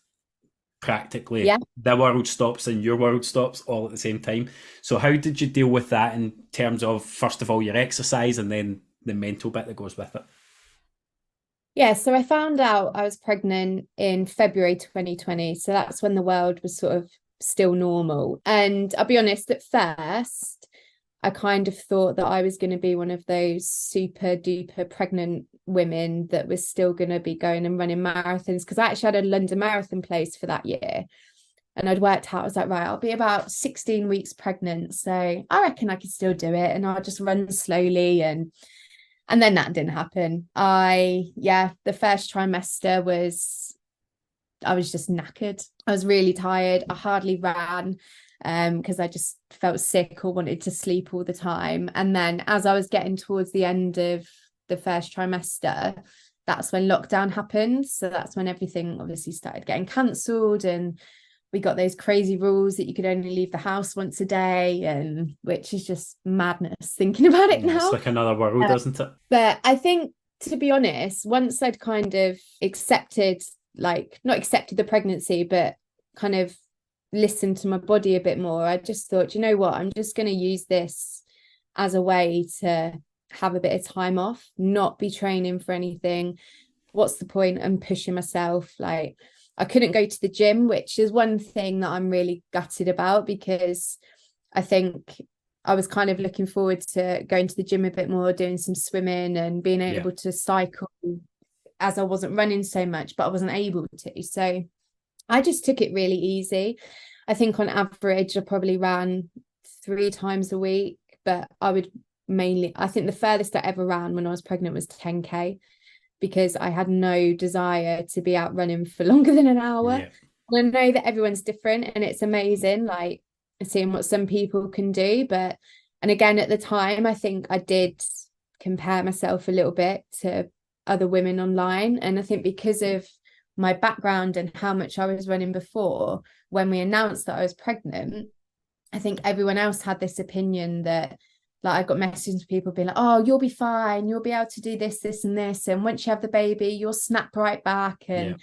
practically the world stops and your world stops all at the same time. So how did you deal with that in terms of, first of all, your exercise and then the mental bit that goes with it? Yeah, so I found out I was pregnant in February 2020. So that's when the world was sort of still normal. And I'll be honest, at first, I kind of thought that I was going to be one of those super duper pregnant women that was still going to be going and running marathons, because I actually had a London Marathon placed for that year. And I'd worked out, I was like, right, I'll be about 16 weeks pregnant. So I reckon I could still do it. And I'll just run slowly. And then that didn't happen. The first trimester I was just knackered. I was really tired. I hardly ran because I just felt sick or wanted to sleep all the time. And then as I was getting towards the end of the first trimester, that's when lockdown happened. So that's when everything obviously started getting cancelled, and we got those crazy rules that you could only leave the house once a day, and which is just madness thinking about it now. It's like another world, isn't it? But I think, to be honest, once I'd kind of not accepted the pregnancy, but kind of listened to my body a bit more, I just thought, you know what, I'm just going to use this as a way to have a bit of time off, not be training for anything. What's the point? I'm pushing myself. Like, I couldn't go to the gym, which is one thing that I'm really gutted about, because I think I was kind of looking forward to going to the gym a bit more, doing some swimming and being able to cycle, as I wasn't running so much, but I wasn't able to. So I just took it really easy. I think on average, I probably ran 3 times a week, but I think the furthest I ever ran when I was pregnant was 10K. Because I had no desire to be out running for longer than an hour. Yeah. And I know that everyone's different, and it's amazing, like seeing what some people can do. And again, at the time, I think I did compare myself a little bit to other women online. And I think because of my background and how much I was running before, when we announced that I was pregnant, I think everyone else had this opinion that, like, I got messages from people being like, oh, you'll be fine, you'll be able to do this, this and this, and once you have the baby, you'll snap right back. And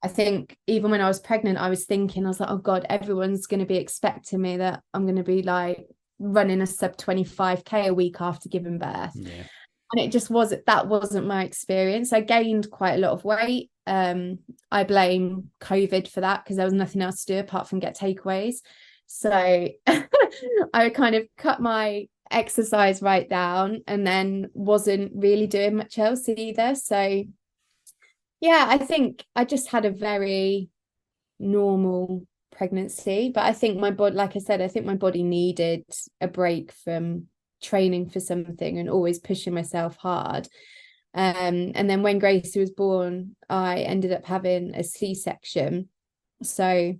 I think even when I was pregnant, I was like, oh God, everyone's going to be expecting me that I'm going to be like running a sub 25K a week after giving birth. And it just that wasn't my experience. I gained quite a lot of weight. I blame COVID for that, because there was nothing else to do apart from get takeaways. So I kind of cut my exercise right down, and then wasn't really doing much else either. So yeah, I think I just had a very normal pregnancy, but I think my body, like I said, I think my body needed a break from training for something and always pushing myself hard. And then when Gracie was born, I ended up having a C-section. So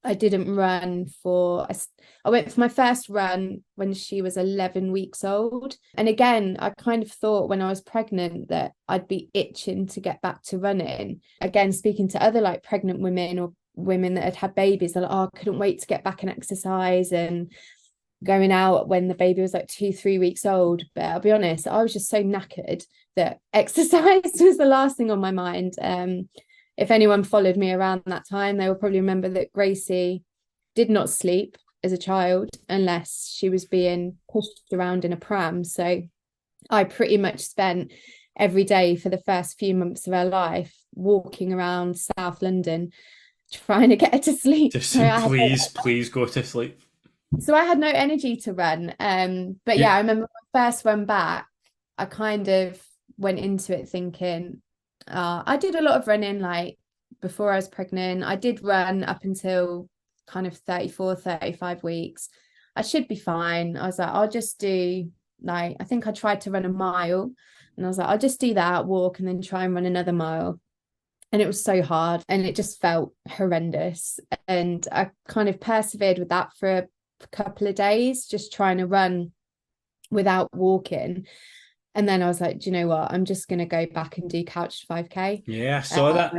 I didn't run I went for my first run when she was 11 weeks old. And again, I kind of thought when I was pregnant that I'd be itching to get back to running. Again, speaking to other like pregnant women or women that had had babies, they're like, oh, I couldn't wait to get back and exercise, and going out when the baby was like 2-3 weeks old. But I'll be honest, I was just so knackered that exercise was the last thing on my mind. If anyone followed me around that time, they will probably remember that Gracie did not sleep as a child unless she was being pushed around in a pram. So I pretty much spent every day for the first few months of her life walking around South London trying to get her to sleep. Just please go to sleep. So I had no energy to run. But yeah, I remember my first run back, I kind of went into it thinking, I did a lot of running like before I was pregnant. I did run up until kind of 34, 35 weeks. I should be fine. I was like, I'll just do, like, I think I tried to run a mile, and I was like, I'll just do that, walk, and then try and run another mile. And it was so hard, and it just felt horrendous. And I kind of persevered with that for a couple of days, just trying to run without walking. And then I was like, do you know what? I'm just going to go back and do Couch 5K. Yeah, I saw that.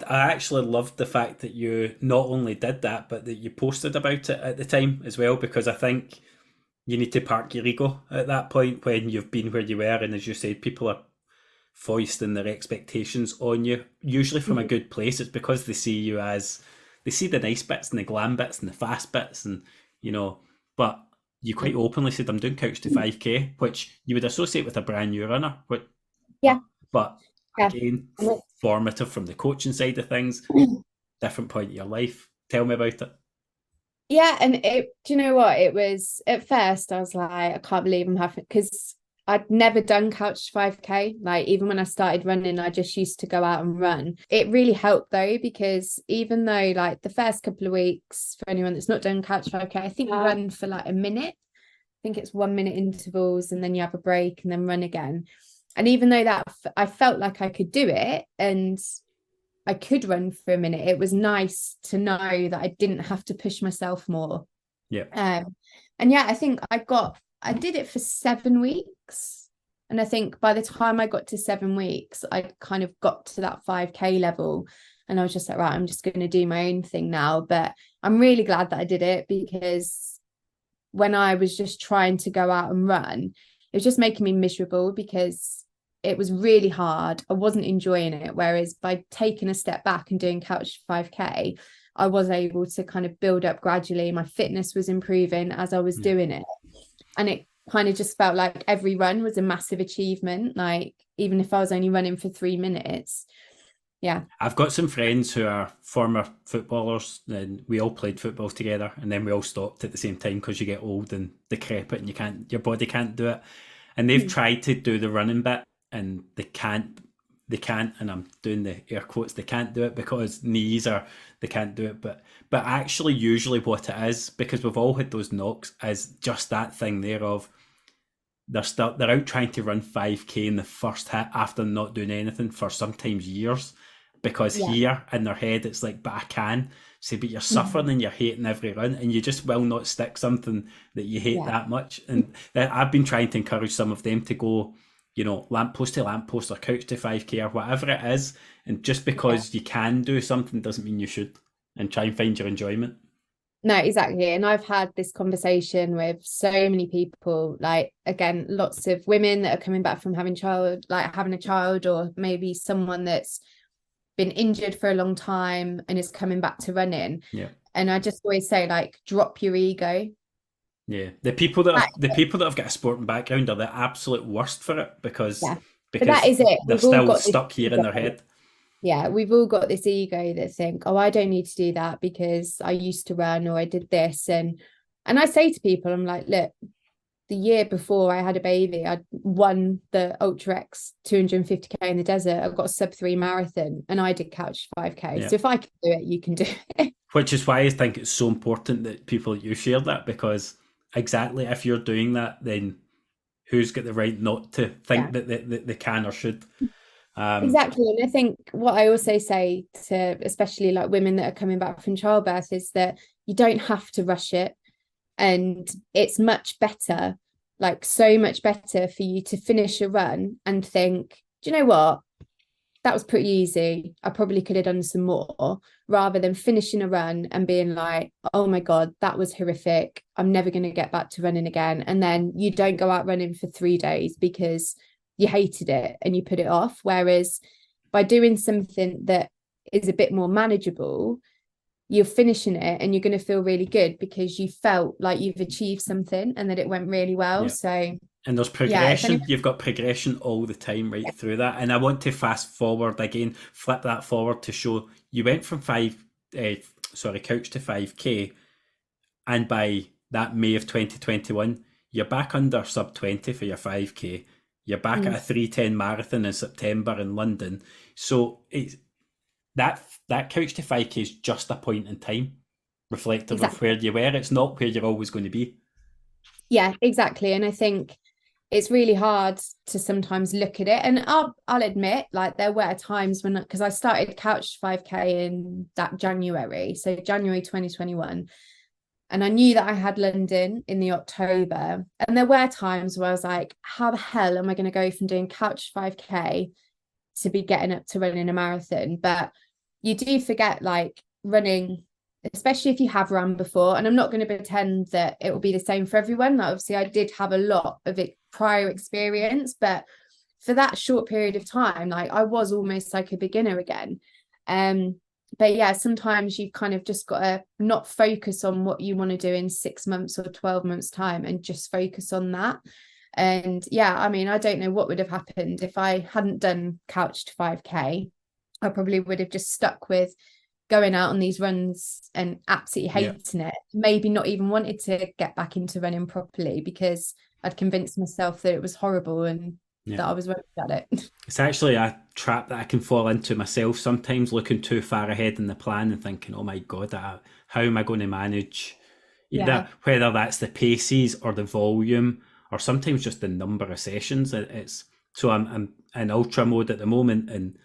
I actually loved the fact that you not only did that, but that you posted about it at the time as well, because I think you need to park your ego at that point when you've been where you were. And as you said, people are foisting their expectations on you, usually from a good place. It's because they see you as, they see the nice bits and the glam bits and the fast bits, and, you know, but you quite openly said, I'm doing Couch to 5K, which you would associate with a brand new runner. But again, formative from the coaching side of things, different point of your life. Tell me about it. Yeah, and do you know what? It was, at first, I was like, I can't believe I'm having, because I'd never done Couch 5K. Like, even when I started running, I just used to go out and run. It really helped though, because even though like the first couple of weeks, for anyone that's not done Couch 5K, I think you run for like a minute. I think it's 1 minute intervals, and then you have a break and then run again. And even though that I felt like I could do it and I could run for a minute, it was nice to know that I didn't have to push myself more. Yeah. And yeah, I think I did it for 7 weeks. And I think by the time I got to 7 weeks, I kind of got to that 5K level. And I was just like, right, I'm just going to do my own thing now. But I'm really glad that I did it, because when I was just trying to go out and run, it was just making me miserable because it was really hard. I wasn't enjoying it. Whereas by taking a step back and doing Couch 5K, I was able to kind of build up gradually. My fitness was improving as I was doing it. And it kind of just felt like every run was a massive achievement. Like, even if I was only running for 3 minutes. Yeah. I've got some friends who are former footballers, and we all played football together, and then we all stopped at the same time because you get old and decrepit and your body can't do it. And they've tried to do the running bit, and they can't, and I'm doing the air quotes, they can't do it because they can't do it. But actually usually what it is, because we've all had those knocks, is just that thing there of they're out trying to run 5K in the first hit after not doing anything for sometimes years, because here in their head it's like, but I can. So, but you're suffering and you're hating every run, and you just will not stick something that you hate that much. And I've been trying to encourage some of them to go, you know, lamppost to lamppost or Couch to 5K or whatever it is. And just because you can do something doesn't mean you should, and try and find your enjoyment. No, exactly. And I've had this conversation with so many people, like, again, lots of women that are coming back from having a child, or maybe someone that's been injured for a long time and is coming back to running. Yeah. And I just always say, like, drop your ego. Yeah. The people that have got a sporting background are the absolute worst for it, because but that is it. They're still stuck here in their head. Yeah, we've all got this ego that think, oh, I don't need to do that because I used to run, or I did this. And I say to people, I'm like, look, the year before I had a baby, I won the UltraX 250k in the desert. I've got a sub-3 marathon, and I did Couch 5K. So if I can do it, you can do it. Which is why I think it's so important that people like you share that, because exactly, if you're doing that, then who's got the right not to think that they can or should? Exactly. And I think what I also say to especially like women that are coming back from childbirth is that you don't have to rush it. And it's much better, like so much better for you to finish a run and think, do you know what? that was pretty easy. I probably could have done some more, rather than finishing a run and being like, oh my God, that was horrific. I'm never going to get back to running again. And then you don't go out running for 3 days because you hated it and you put it off. Whereas by doing something that is a bit more manageable, you're finishing it and you're going to feel really good because you felt like you've achieved something and that it went really well. Yeah. So, and there's progression. You've got progression all the time right through that. And I want to fast forward again, flip that forward to show you went from couch to 5K. And by that May of 2021, you're back under sub 20 for your 5K. You're back at a 3:10 marathon in September in London. So it's that couch to 5K is just a point in time, reflective of where you were. It's not where you're always going to be. Yeah, exactly. And I think it's really hard to sometimes look at it. And I'll admit, like, there were times when, because I started couch 5K in that January, so January 2021. And I knew that I had London in the October. And there were times where I was like, how the hell am I going to go from doing couch 5K to be getting up to running a marathon? But you do forget, like, running, especially if you have run before. And I'm not going to pretend that it will be the same for everyone. Like, obviously, I did have a lot of prior experience, but for that short period of time, like, I was almost like a beginner again. But yeah, sometimes you've kind of just got to not focus on what you want to do in 6 months or 12 months time and just focus on that. And yeah, I mean, I don't know what would have happened if I hadn't done couch to 5K. I probably would have just stuck with going out on these runs and absolutely hating it. Maybe not even wanted to get back into running properly because I'd convinced myself that it was horrible and that I was rubbish at it. It's actually a trap that I can fall into myself sometimes, looking too far ahead in the plan and thinking, oh my God, how am I going to manage whether that's the paces or the volume or sometimes just the number of sessions. So I'm in ultra mode at the moment and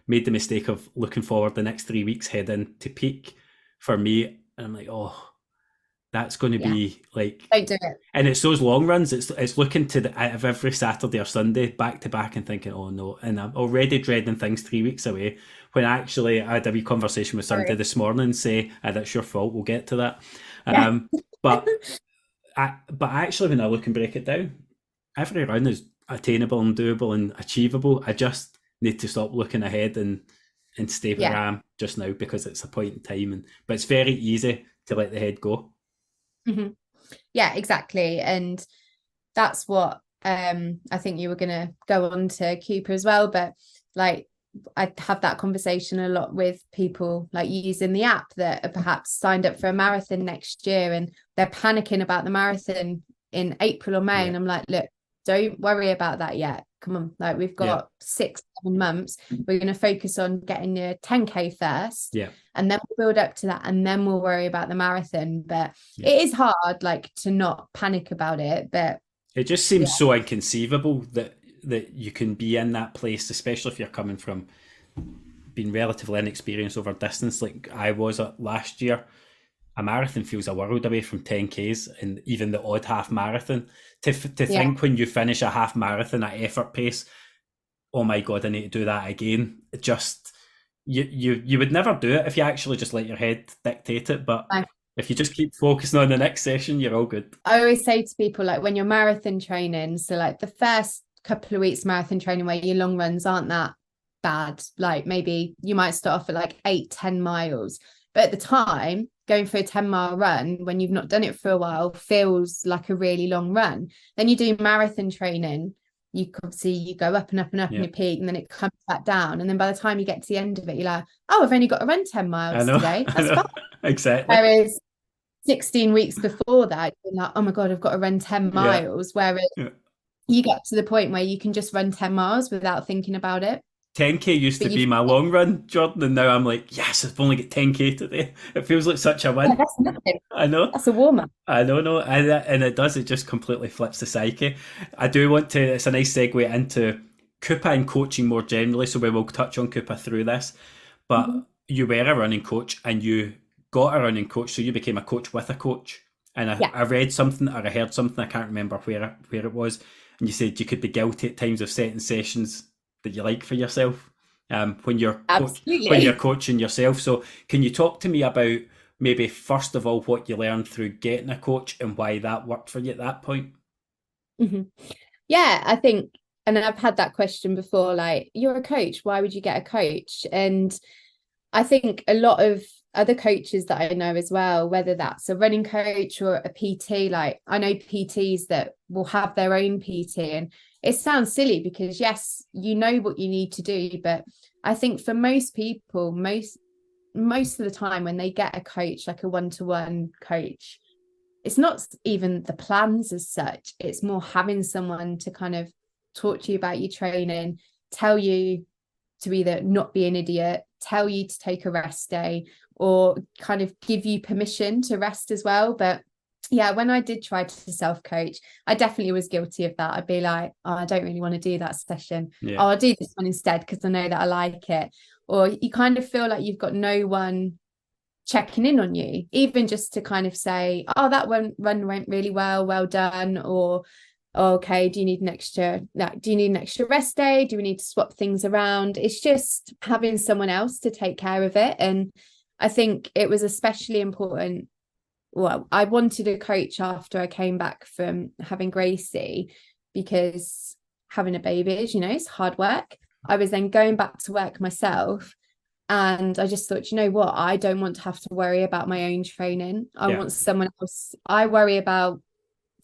made the mistake of looking forward the next 3 weeks head into peak for me. And I'm like, oh, that's going to be like, don't do it. And it's those long runs. It's looking to out of every Saturday or Sunday back to back and thinking, oh no. And I'm already dreading things 3 weeks away, when actually I had a wee conversation with somebody this morning and say, that's your fault. We'll get to that. But actually, when I look and break it down, every run is attainable and doable and achievable. I just need to stop looking ahead and stay where I am just now, because it's a point in time. But it's very easy to let the head go. Mm-hmm. Yeah, exactly. And that's what I think you were going to go on to Cooper as well. But like, I have that conversation a lot with people like using the app that are perhaps signed up for a marathon next year and they're panicking about the marathon in April or May. And I'm like, look, don't worry about that yet. Come on, like, we've got 6-7 months. We're going to focus on getting your 10K first, and then we'll build up to that, and then we'll worry about the marathon. But it is hard, like, to not panic about it. But it just seems so inconceivable that you can be in that place, especially if you're coming from being relatively inexperienced over distance like I was last year. A marathon feels a world away from 10Ks and even the odd half marathon. To think when you finish a half marathon at effort pace, oh my God, I need to do that again. It just, you would never do it if you actually just let your head dictate it. But if you just keep focusing on the next session, you're all good. I always say to people, like, when you're marathon training, so like the first couple of weeks marathon training where your long runs aren't that bad, like maybe you might start off at like 8-10 miles, but at the time going for a 10-mile run when you've not done it for a while feels like a really long run. Then you do marathon training, you go up and up and up in your peak, and then it comes back down, and then by the time you get to the end of it, you're like, oh, I've only got to run 10 miles today. That's fine. Exactly. Whereas 16 weeks before that, you're like, oh my God, I've got to run 10 miles. Whereas you get to the point where you can just run 10 miles without thinking about it. 10K used to be my long run, Jordan, and now I'm like, yes, I've only got 10K today. It feels like such a win. Yeah, that's nothing. I know. That's a warm-up. I know, and it does. It just completely flips the psyche. I do want to, it's a nice segue into Coupa and coaching more generally, so we will touch on Coupa through this. But you were a running coach and you got a running coach, so you became a coach with a coach. And I read something or I heard something, I can't remember where it was, and you said you could be guilty at times of setting sessions that you like for yourself. when you're Absolutely. when you're coaching yourself. So can you talk to me about maybe first of all what you learned through getting a coach and why that worked for you at that point? Mm-hmm. Yeah, I think, and I've had that question before, like, you're a coach, why would you get a coach? And I think a lot of other coaches that I know as well, whether that's a running coach or a PT, like I know PTs that will have their own PT, and it sounds silly because yes, you know what you need to do, but I think for most people, most of the time when they get a coach, like a one-to-one coach, it's not even the plans as such, it's more having someone to kind of talk to you about your training, tell you to either not be an idiot, tell you to take a rest day, or kind of give you permission to rest as well. But yeah, when I did try to self-coach, I definitely was guilty of that. I'd be like, oh, I don't really want to do that session. Yeah. Oh, I'll do this one instead because I know that I like it. Or you kind of feel like you've got no one checking in on you, even just to kind of say, oh, that run went really well done, or okay, do you need an extra rest day, do we need to swap things around? It's just having someone else to take care of it. And I think it was especially important, well, I wanted a coach after I came back from having Gracie, because having a baby is, it's hard work. I was then going back to work myself, and I just thought, you know what, I don't want to have to worry about my own training. I want someone else. I worry about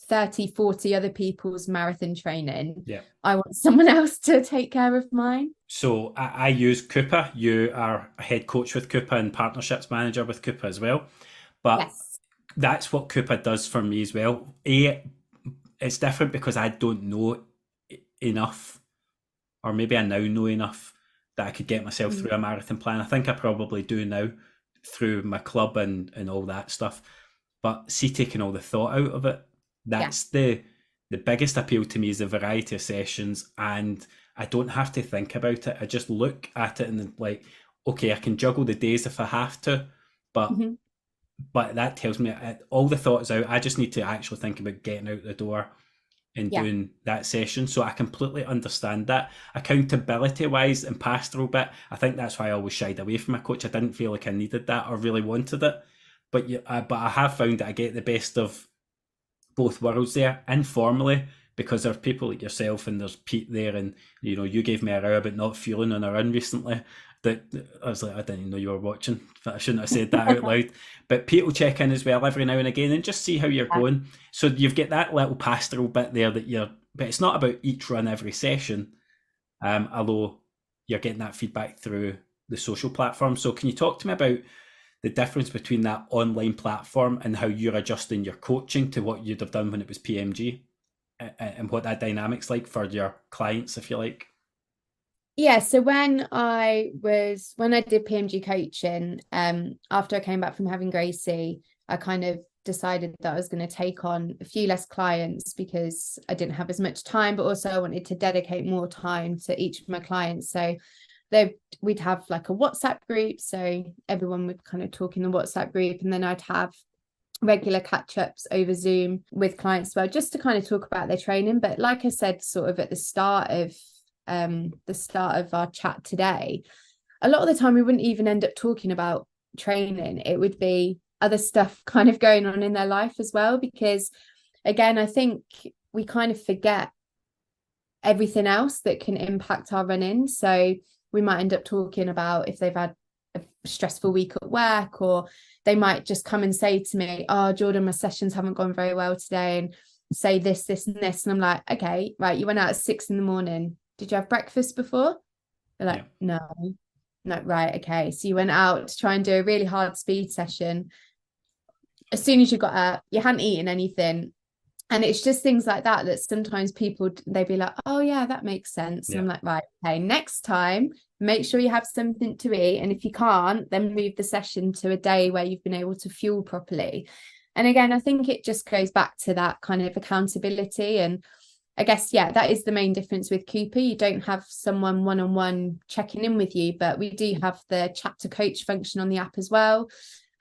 30, 40 other people's marathon training. Yeah. I want someone else to take care of mine. So I use Coupa. You are a head coach with Coupa and partnerships manager with Coupa as well. But yes, that's what Coupa does for me as well. It's different because I don't know enough, or maybe I now know enough that I could get myself through a marathon plan. I think I probably do now through my club and all that stuff. But see, taking all the thought out of it, that's the biggest appeal to me, is the variety of sessions, and I don't have to think about it. I just look at it and like, okay, I can juggle the days if I have to, but that tells me all the thought is out. I just need to actually think about getting out the door and doing that session. So I completely understand that. Accountability wise and pastoral bit, I think that's why I always shied away from my coach. I didn't feel like I needed that or really wanted it. But I have found that I get the best of both worlds there informally, because there's people like yourself and there's Pete there, and you gave me a row about not feeling on a run recently. That I was like, I didn't even know you were watching. I shouldn't have said that out loud. But Pete will check in as well every now and again and just see how you're going. So you've got that little pastoral bit there but it's not about each run every session, although you're getting that feedback through the social platform. So can you talk to me about the difference between that online platform and how you're adjusting your coaching to what you'd have done when it was PMG, and what that dynamic's like for your clients, if you like? Yeah, so when I did PMG coaching, after I came back from having Gracie, I kind of decided that I was going to take on a few less clients because I didn't have as much time, but also I wanted to dedicate more time to each of my clients. So we'd have like a WhatsApp group, so everyone would kind of talk in the WhatsApp group, and then I'd have regular catch-ups over Zoom with clients as well, just to kind of talk about their training. But like I said, sort of at the start of our chat today, a lot of the time we wouldn't even end up talking about training. It would be other stuff kind of going on in their life as well, because again, I think we kind of forget everything else that can impact our running. So we might end up talking about if they've had a stressful week at work, or they might just come and say to me, oh, Jordan, my sessions haven't gone very well today, and say this and this. And I'm like, okay, right, you went out at 6 a.m. Did you have breakfast before? They're like, no, right, okay. So you went out to try and do a really hard speed session. As soon as you got up, you hadn't eaten anything. And it's just things like that sometimes people, they'd be like, oh yeah, that makes sense. And I'm like, right, okay, next time, make sure you have something to eat. And if you can't, then move the session to a day where you've been able to fuel properly. And again, I think it just goes back to that kind of accountability. And I guess, that is the main difference with Coupa. You don't have someone one-on-one checking in with you, but we do have the chat to coach function on the app as well.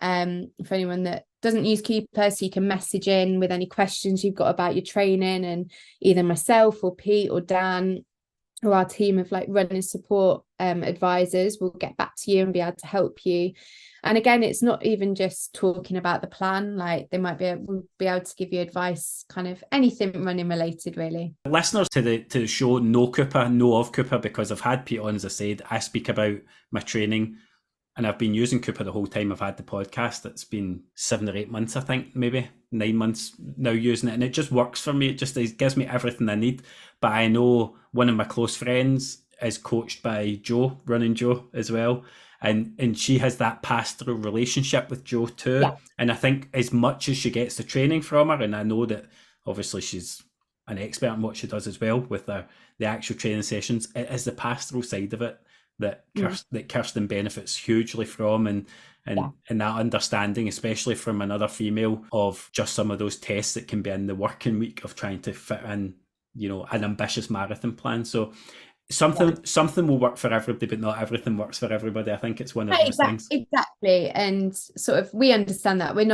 For anyone that doesn't use Coupa, so you can message in with any questions you've got about your training, and either myself or Pete or Dan or our team of like running support advisors will get back to you and be able to help you. And again, it's not even just talking about the plan, like they might be able to give you advice, kind of anything running related, really. Listeners to the show know Cooper, know of Cooper, because I've had Pete on, as I said. I speak about my training, and I've been using Cooper the whole time I've had the podcast. It's been 7 or 8 months, I think, maybe 9 months now using it, and it just works for me. It gives me everything I need. But I know one of my close friends is coached by Jo, Running Jo, as well. And she has that pastoral relationship with Jo too. Yeah. And I think as much as she gets the training from her, and I know that obviously she's an expert in what she does as well with the actual training sessions, it is the pastoral side of it that Kirsten benefits hugely from, and that understanding, especially from another female, of just some of those tests that can be in the working week of trying to fit in, an ambitious marathon plan. So something will work for everybody, but not everything works for everybody. I think it's one of those things. Exactly. And sort of, we understand that we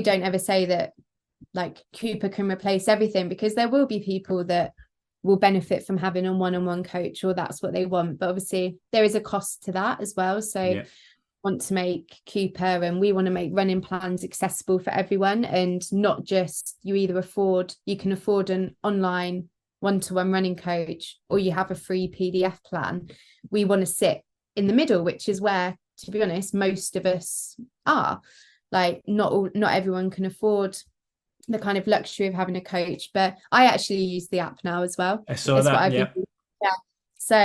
don't ever say that like Cooper can replace everything, because there will be people that will benefit from having a one-on-one coach, or that's what they want. But obviously there is a cost to that as well. So want to make Cooper, and we want to make running plans accessible for everyone, and not just you can afford an online one-to-one running coach, or you have a free PDF plan. We want to sit in the middle, which is where, to be honest, most of us are. Like not everyone can afford the kind of luxury of having a coach, but I actually use the app now as well. I saw that. Yeah. So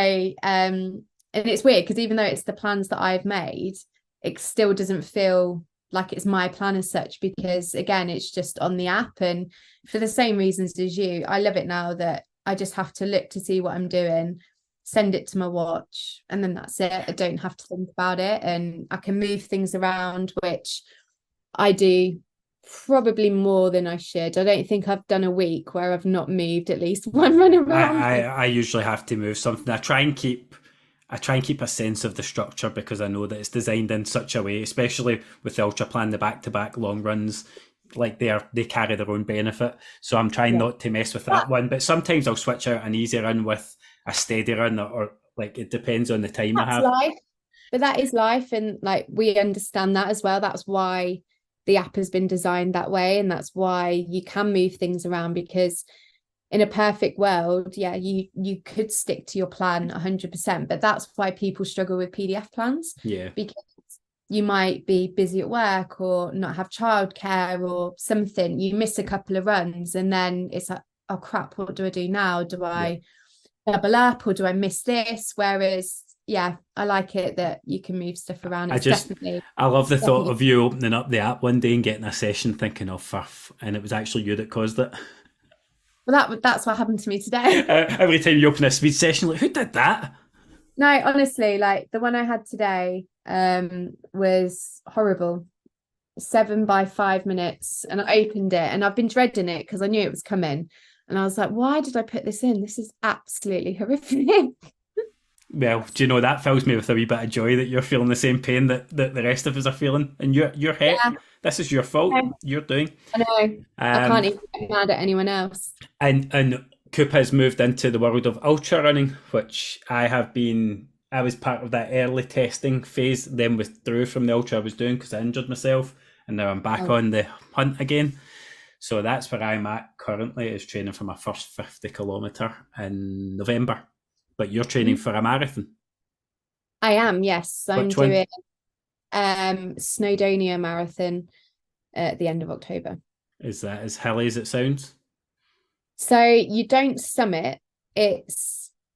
and it's weird, because even though it's the plans that I've made, it still doesn't feel like it's my plan as such, because again, it's just on the app. And for the same reasons as you, I love it now that I just have to look to see what I'm doing, send it to my watch, and then that's it. I don't have to think about it, and I can move things around, which I do probably more than I should. I don't think I've done a week where I've not moved at least one run around. I usually have to move something. I try and keep a sense of the structure, because I know that it's designed in such a way, especially with the ultra plan, the back-to-back long runs, like they carry their own benefit. So I'm trying not to mess with that one. But sometimes I'll switch out an easy run with a steady run, or like, it depends on the time I have. Life. But that is life, and like we understand that as well. That's why the app has been designed that way, and that's why you can move things around, because in a perfect world, you could stick to your plan 100%, but that's why people struggle with PDF plans. Because you might be busy at work, or not have childcare or something, you miss a couple of runs, and then it's like, oh crap, what do I do now? Do I double up, or do I miss this? Whereas I like it that you can move stuff around. I love the thought of you opening up the app one day and getting a session thinking, oh, fuff, and it was actually you that caused it. Well, that's what happened to me today. Every time you open a speed session, like, who did that? No, honestly, like the one I had today was horrible. 7 by 5 minutes, and I opened it, and I've been dreading it because I knew it was coming, and I was like, why did I put this in? This is absolutely horrific. Well, do you know, that fills me with a wee bit of joy that you're feeling the same pain that the rest of us are feeling, and your head. This is your fault. You're doing. I know. I can't even get mad at anyone else. And Coop has moved into the world of ultra running, which I was part of that early testing phase, then withdrew from the ultra I was doing because I injured myself, and now I'm back on the hunt again. So that's where I'm at currently, is training for my first 50 kilometre in November. But you're training for a marathon. I am, yes. I'm doing Snowdonia Marathon at the end of October. Is that as hilly as it sounds? So you don't summit. It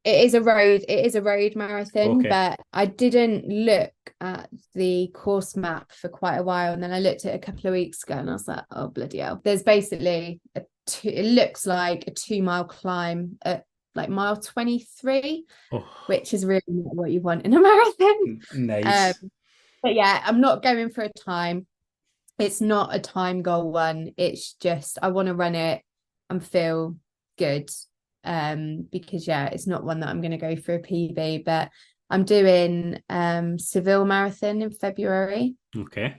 is a road marathon, but I didn't look at the course map for quite a while, and then I looked at it a couple of weeks ago, and I was like, oh bloody hell. There's basically it looks like a 2-mile climb at like mile 23, which is really not what you want in a marathon. Nice. But yeah, I'm not going for a time. It's not a time goal one. It's just I want to run it and feel good. Because it's not one that I'm going to go for a PB, but I'm doing Seville Marathon in February. Okay,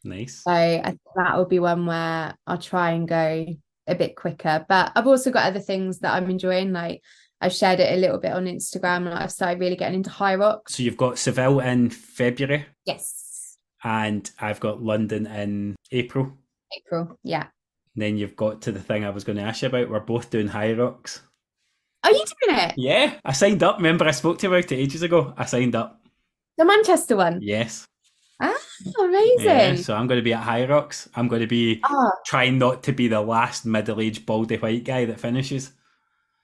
nice. So I think that will be one where I'll try and go a bit quicker. But I've also got other things that I'm enjoying, like I've shared it a little bit on Instagram, and I've started really getting into HYROX. So you've got Seville in February. Yes. And I've got London in April. April, yeah. And then you've got to the thing I was going to ask you about. We're both doing HYROX. Are you doing it? Yeah, I signed up. Remember, I spoke to you about it ages ago. I signed up. The Manchester one? Yes. Ah, amazing. Yeah, so I'm going to be at HYROX. I'm going to be trying not to be the last middle-aged baldy white guy that finishes.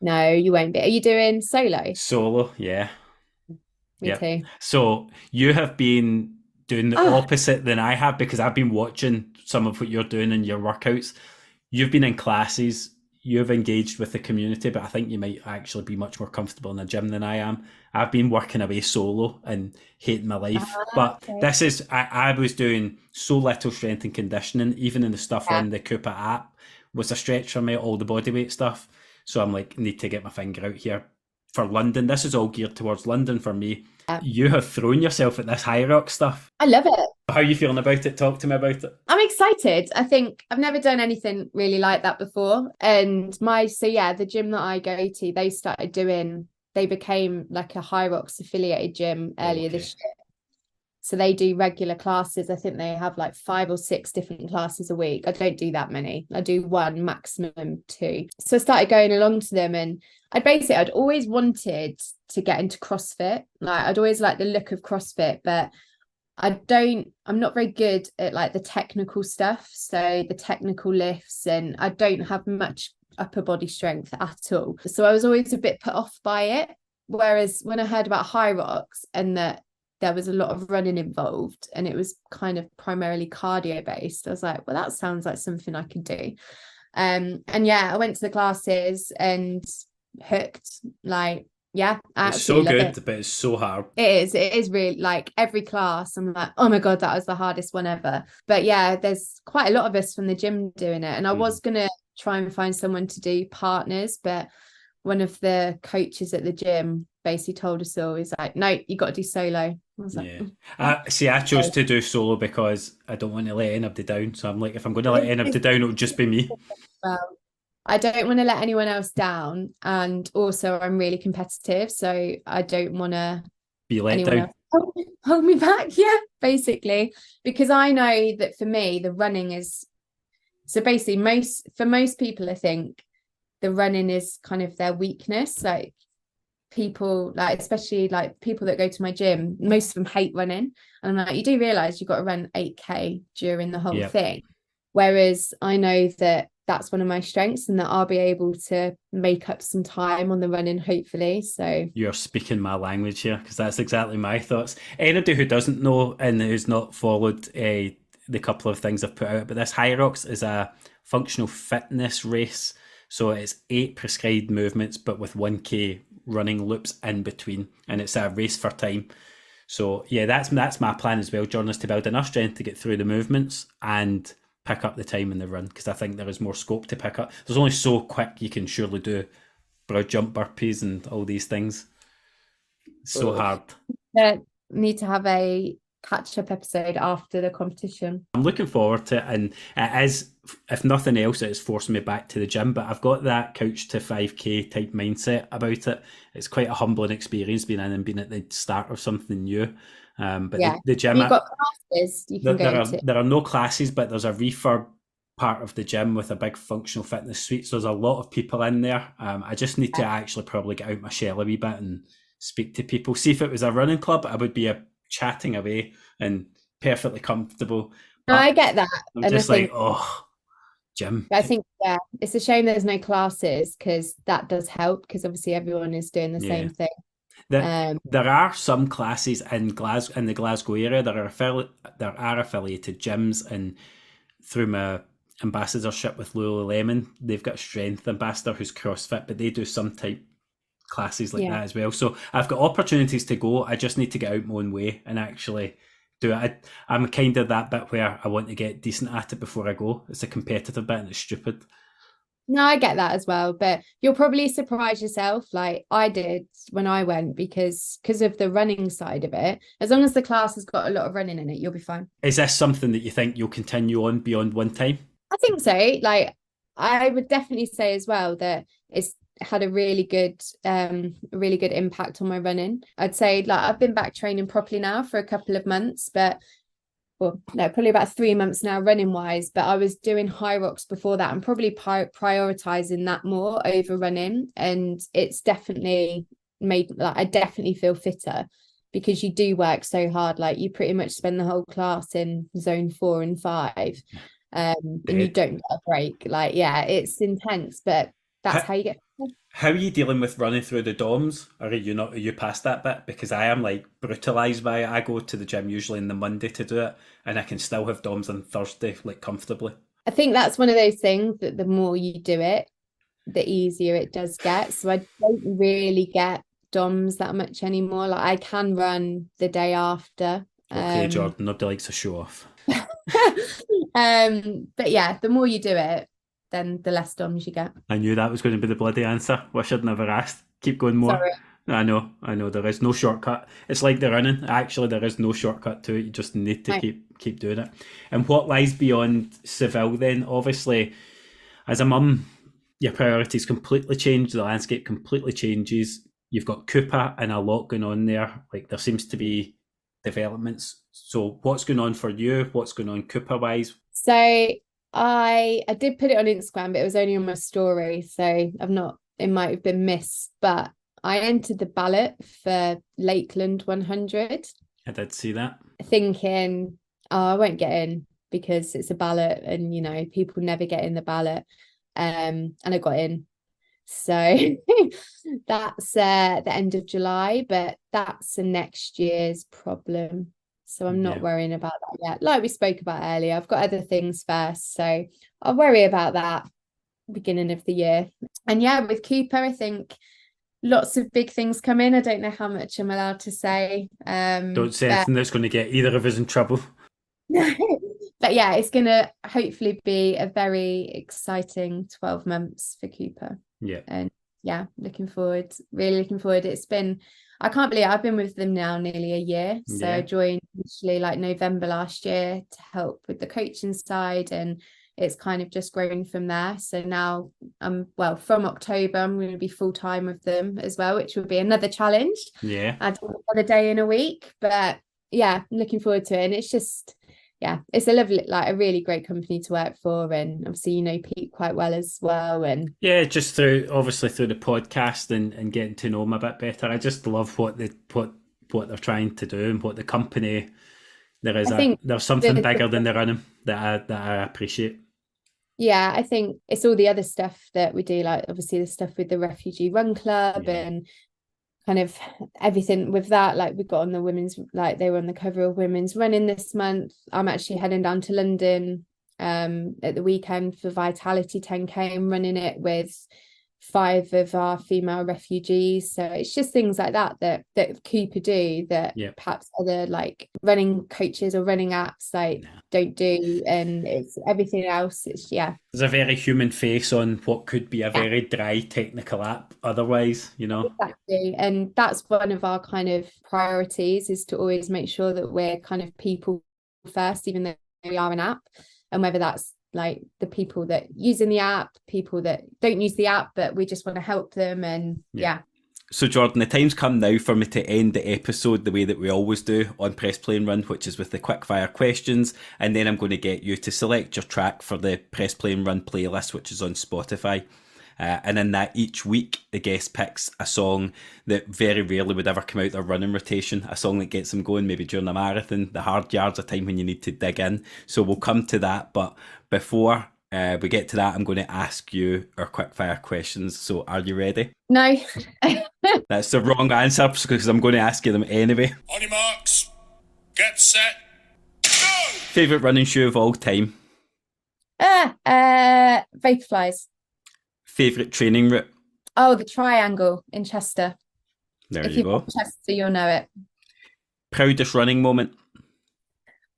No, you won't be. Are you doing solo? Solo, yeah. Me too. So you have been doing the opposite than I have, because I've been watching some of what you're doing in your workouts. You've been in classes, you've engaged with the community, but I think you might actually be much more comfortable in the gym than I am. I've been working away solo and hating my life. But this is, I was doing so little strength and conditioning, even in the stuff on the Coupa app was a stretch for me, all the bodyweight stuff. So I'm like, need to get my finger out here for London. This is all geared towards London for me. You have thrown yourself at this HYROX stuff. I love it. How are you feeling about it? Talk to me about it. I'm excited. I think I've never done anything really like that before. And the gym that I go to, they became like a HYROX affiliated gym earlier this year. So they do regular classes. I think they have like 5 or 6 different classes a week. I don't do that many. I do 1, maximum 2. So I started going along to them, and I'd always wanted to get into CrossFit. Like, I'd always liked the look of CrossFit, but I'm not very good at like the technical stuff. So the technical lifts, and I don't have much upper body strength at all. So I was always a bit put off by it. Whereas when I heard about HYROX and that there was a lot of running involved and it was kind of primarily cardio based, I was like, well, that sounds like something I could do. I went to the classes and hooked. Like, it's so good, but it's so hard. It is really, like, every class I'm like, oh my god, that was the hardest one ever. But yeah, there's quite a lot of us from the gym doing it, and I was gonna try and find someone to do partners, but one of the coaches at the gym basically told us all, he's like, no, you got to do solo. I was like, I chose to do solo because I don't want to let anybody down. So I'm like, if I'm going to let anybody down, it'll just be me. Well, I don't want to let anyone else down, and also I'm really competitive, so I don't want to be let down. Hold me back, basically, because I know that for me the running is, so basically for most people I think the running is kind of their weakness. Like, people, like, especially like people that go to my gym, most of them hate running, and I'm like, you do realize you've got to run 8k during the whole thing, whereas I know that that's one of my strengths and that I'll be able to make up some time on the running, hopefully. So you're speaking my language here, because that's exactly my thoughts. Anybody who doesn't know and who's not followed the couple of things I've put out, but this HYROX is a functional fitness race. So it's 8 prescribed movements, but with 1k running loops in between, and it's a race for time. So yeah, that's my plan as well, John, is to build enough strength to get through the movements and pick up the time in the run, because I think there is more scope to pick up. There's only so quick you can surely do broad jump burpees and all these things. It's so hard. Need to have a catch-up episode after the competition. I'm looking forward to it, and it is, if nothing else, it's forcing me back to the gym, but I've got that couch to 5k type mindset about it. It's quite a humbling experience being in and being at the start of something new. But the gym, you've got classes you can go to. There are no classes, but there's a refurb part of the gym with a big functional fitness suite, so there's a lot of people in there. I just need to actually probably get out my shell a wee bit and speak to people. See, if it was a running club, I would be chatting away and perfectly comfortable. No, I get that. I'm just like, gym. I think it's a shame there's no classes, because that does help, because obviously everyone is doing the same thing. There are some classes in the Glasgow area. There are affiliated gyms, and through my ambassadorship with Lululemon, they've got a strength ambassador who's CrossFit, but they do some type classes like that as well. So I've got opportunities to go. I just need to get out my own way and actually do it. I'm kind of that bit where I want to get decent at it before I go. It's a competitive bit and it's stupid. No, I get that as well, but you'll probably surprise yourself, like I did when I went, because of the running side of it. As long as the class has got a lot of running in it, you'll be fine. Is this something that you think you'll continue on beyond one time? I think so. Like, I would definitely say as well that it's had a really good impact on my running. I'd say like I've been back training properly now for a couple of months, but well, no, probably about 3 months now running wise, but I was doing HYROX before that and probably prioritizing that more over running. And it's definitely made, like, I definitely feel fitter because you do work so hard. Like you pretty much spend the whole class in zone 4 and 5. And you don't get a break. Like, yeah, it's intense, but that's how you get. How are you dealing with running through the DOMs? Or are you not? Are you past that bit? Because I am like brutalised by it. I go to the gym usually on the Monday to do it, and I can still have DOMs on Thursday, like comfortably. I think that's one of those things that the more you do it, the easier it does get. So I don't really get DOMs that much anymore. Like I can run the day after. Okay, Jordan, nobody likes a show off. But yeah, the more you do it, then the less DOMs you get. I knew that was going to be the bloody answer. Wish I'd never asked. Keep going more. Sorry. I know. There is no shortcut. It's like the running. Actually, there is no shortcut to it. You just need to keep doing it. And what lies beyond Seville then? Obviously, as a mum, your priorities completely change. The landscape completely changes. You've got Cooper and a lot going on there. Like there seems to be developments. So what's going on for you? What's going on Cooper wise? So I did put it on Instagram, but it was only on my story, so it might have been missed, but I entered the ballot for Lakeland 100. I did see that. Thinking, I won't get in because it's a ballot and, you know, people never get in the ballot. And I got in. So that's the end of July, but that's the next year's problem. So I'm not worrying about that yet. Like we spoke about earlier, I've got other things first. So I'll worry about that beginning of the year. And yeah, with Cooper, I think lots of big things come in. I don't know how much I'm allowed to say. Don't say anything that's going to get either of us in trouble. But yeah, it's going to hopefully be a very exciting 12 months for Cooper. Yeah. And yeah, really looking forward. I can't believe I've been with them now nearly a year. So I joined initially like November last year to help with the coaching side, and it's kind of just growing from there. So now from October, I'm going to be full time with them as well, which will be another challenge. Yeah. I do another day in a week, but yeah, I'm looking forward to it. And it's just, yeah, it's a lovely, like a really great company to work for. And obviously, you know, Pete quite well as well. And yeah, just through the podcast and getting to know him a bit better. I just love what they're trying to do and what the company, there's something bigger than the running that I appreciate. Yeah, I think it's all the other stuff that we do, like obviously the stuff with the Refugee Run Club and kind of everything with that. Like we got on the women's, like they were on the cover of Women's Running this month. I'm actually heading down to London at the weekend for Vitality 10K. I'm running it with 5 of our female refugees. So it's just things like that Cooper do that perhaps other like running coaches or running apps don't do. And it's everything else. It's there's a very human face on what could be a very dry technical app otherwise, you know. Exactly. And that's one of our kind of priorities, is to always make sure that we're kind of people first, even though we are an app, and whether that's like the people that using the app, people that don't use the app, but we just want to help them. And So Jordan, the time's come now for me to end the episode the way that we always do on Press Play and Run, which is with the quickfire questions, and then I'm going to get you to select your track for the Press Play and Run playlist, which is on Spotify. And in that, each week, the guest picks a song that very rarely would ever come out their running rotation, a song that gets them going, maybe during a marathon, the hard yards, a time when you need to dig in. So we'll come to that. But before we get to that, I'm going to ask you our quickfire questions. So are you ready? No. That's the wrong answer because I'm going to ask you them anyway. On your marks, get set, go! Favourite running shoe of all time? Vaporflies. Favourite training route? Oh, the Triangle in Chester. If you go. Chester, you'll know it. Proudest running moment?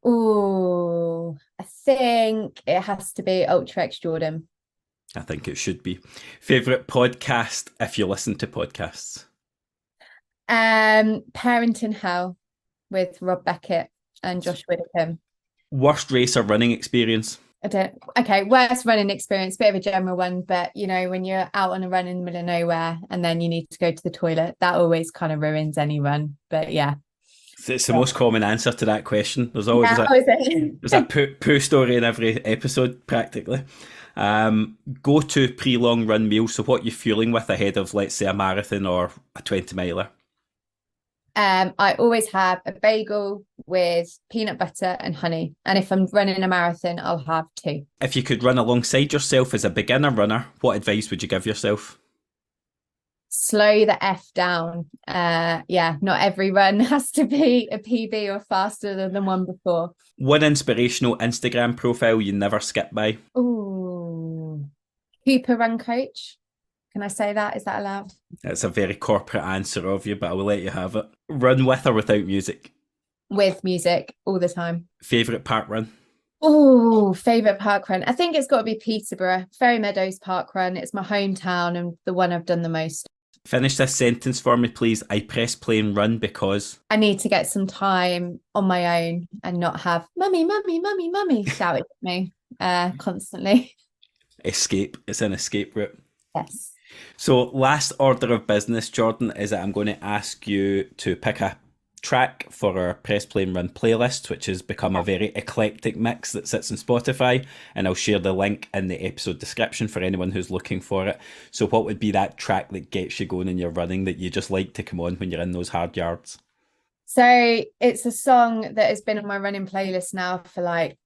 Oh, I think it has to be Ultra X Jordan. I think it should be. Favourite podcast if you listen to podcasts? Parenting Hell with Rob Beckett and Josh Widdicombe. Worst race or running experience? Okay, worst running experience, bit of a general one, but you know, when you're out on a run in the middle of nowhere and then you need to go to the toilet, that always kind of ruins any run. But yeah. It's the most common answer to that question. There's always there's a poo story in every episode, practically. Go to pre-long run meal. So what you're fueling with ahead of, let's say, a marathon or a 20 miler? I always have a bagel with peanut butter and honey. And if I'm running a marathon, I'll have 2. If you could run alongside yourself as a beginner runner, what advice would you give yourself? Slow the F down. Yeah, not every run has to be a PB or faster than the one before. One inspirational Instagram profile you never skip by? Ooh, Cooper Run Coach. Can I say that? Is that allowed? That's a very corporate answer of you, but I will let you have it. Run with or without music? With music all the time. Favourite park run? Oh, favourite park run. I think it's got to be Peterborough, Ferry Meadows Park Run. It's my hometown and the one I've done the most. Finish this sentence for me, please. I press play and run because... I need to get some time on my own and not have mummy, mummy, mummy, mummy shouting at me constantly. Escape. It's an escape route. Yes. So last order of business, Jordan, is that I'm going to ask you to pick a track for our Press Play and Run playlist, which has become a very eclectic mix that sits on Spotify, and I'll share the link in the episode description for anyone who's looking for it. So what would be that track that gets you going in your running, that you just like to come on when you're in those hard yards? So it's a song that has been on my running playlist now for like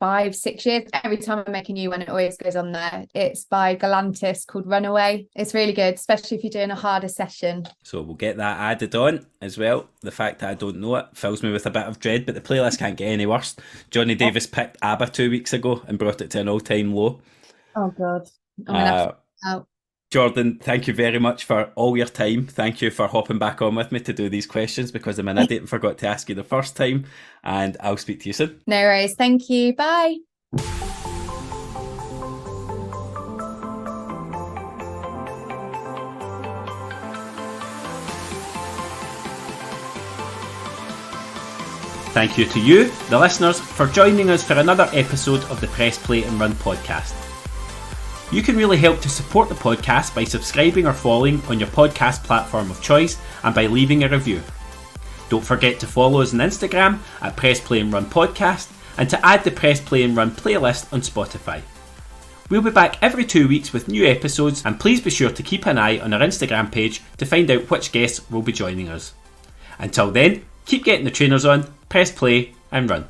5-6 years. Every time I make a new one, it always goes on there. It's by Galantis, called Runaway. It's really good, especially if you're doing a harder session. So we'll get that added on as well. The fact that I don't know it fills me with a bit of dread, but the playlist can't get any worse. Johnny Davis picked ABBA 2 weeks ago and brought it to an all-time low. Oh God, I'm gonna have to out. Jordan, thank you very much for all your time. Thank you for hopping back on with me to do these questions, because I'm an idiot and forgot to ask you the first time, and I'll speak to you soon. No worries. Thank you. Bye. Thank you to you, the listeners, for joining us for another episode of the Press Play and Run podcast. You can really help to support the podcast by subscribing or following on your podcast platform of choice and by leaving a review. Don't forget to follow us on Instagram at Press Play and Run Podcast, and to add the Press Play and Run playlist on Spotify. We'll be back every 2 weeks with new episodes, and please be sure to keep an eye on our Instagram page to find out which guests will be joining us. Until then, keep getting the trainers on, press play and run.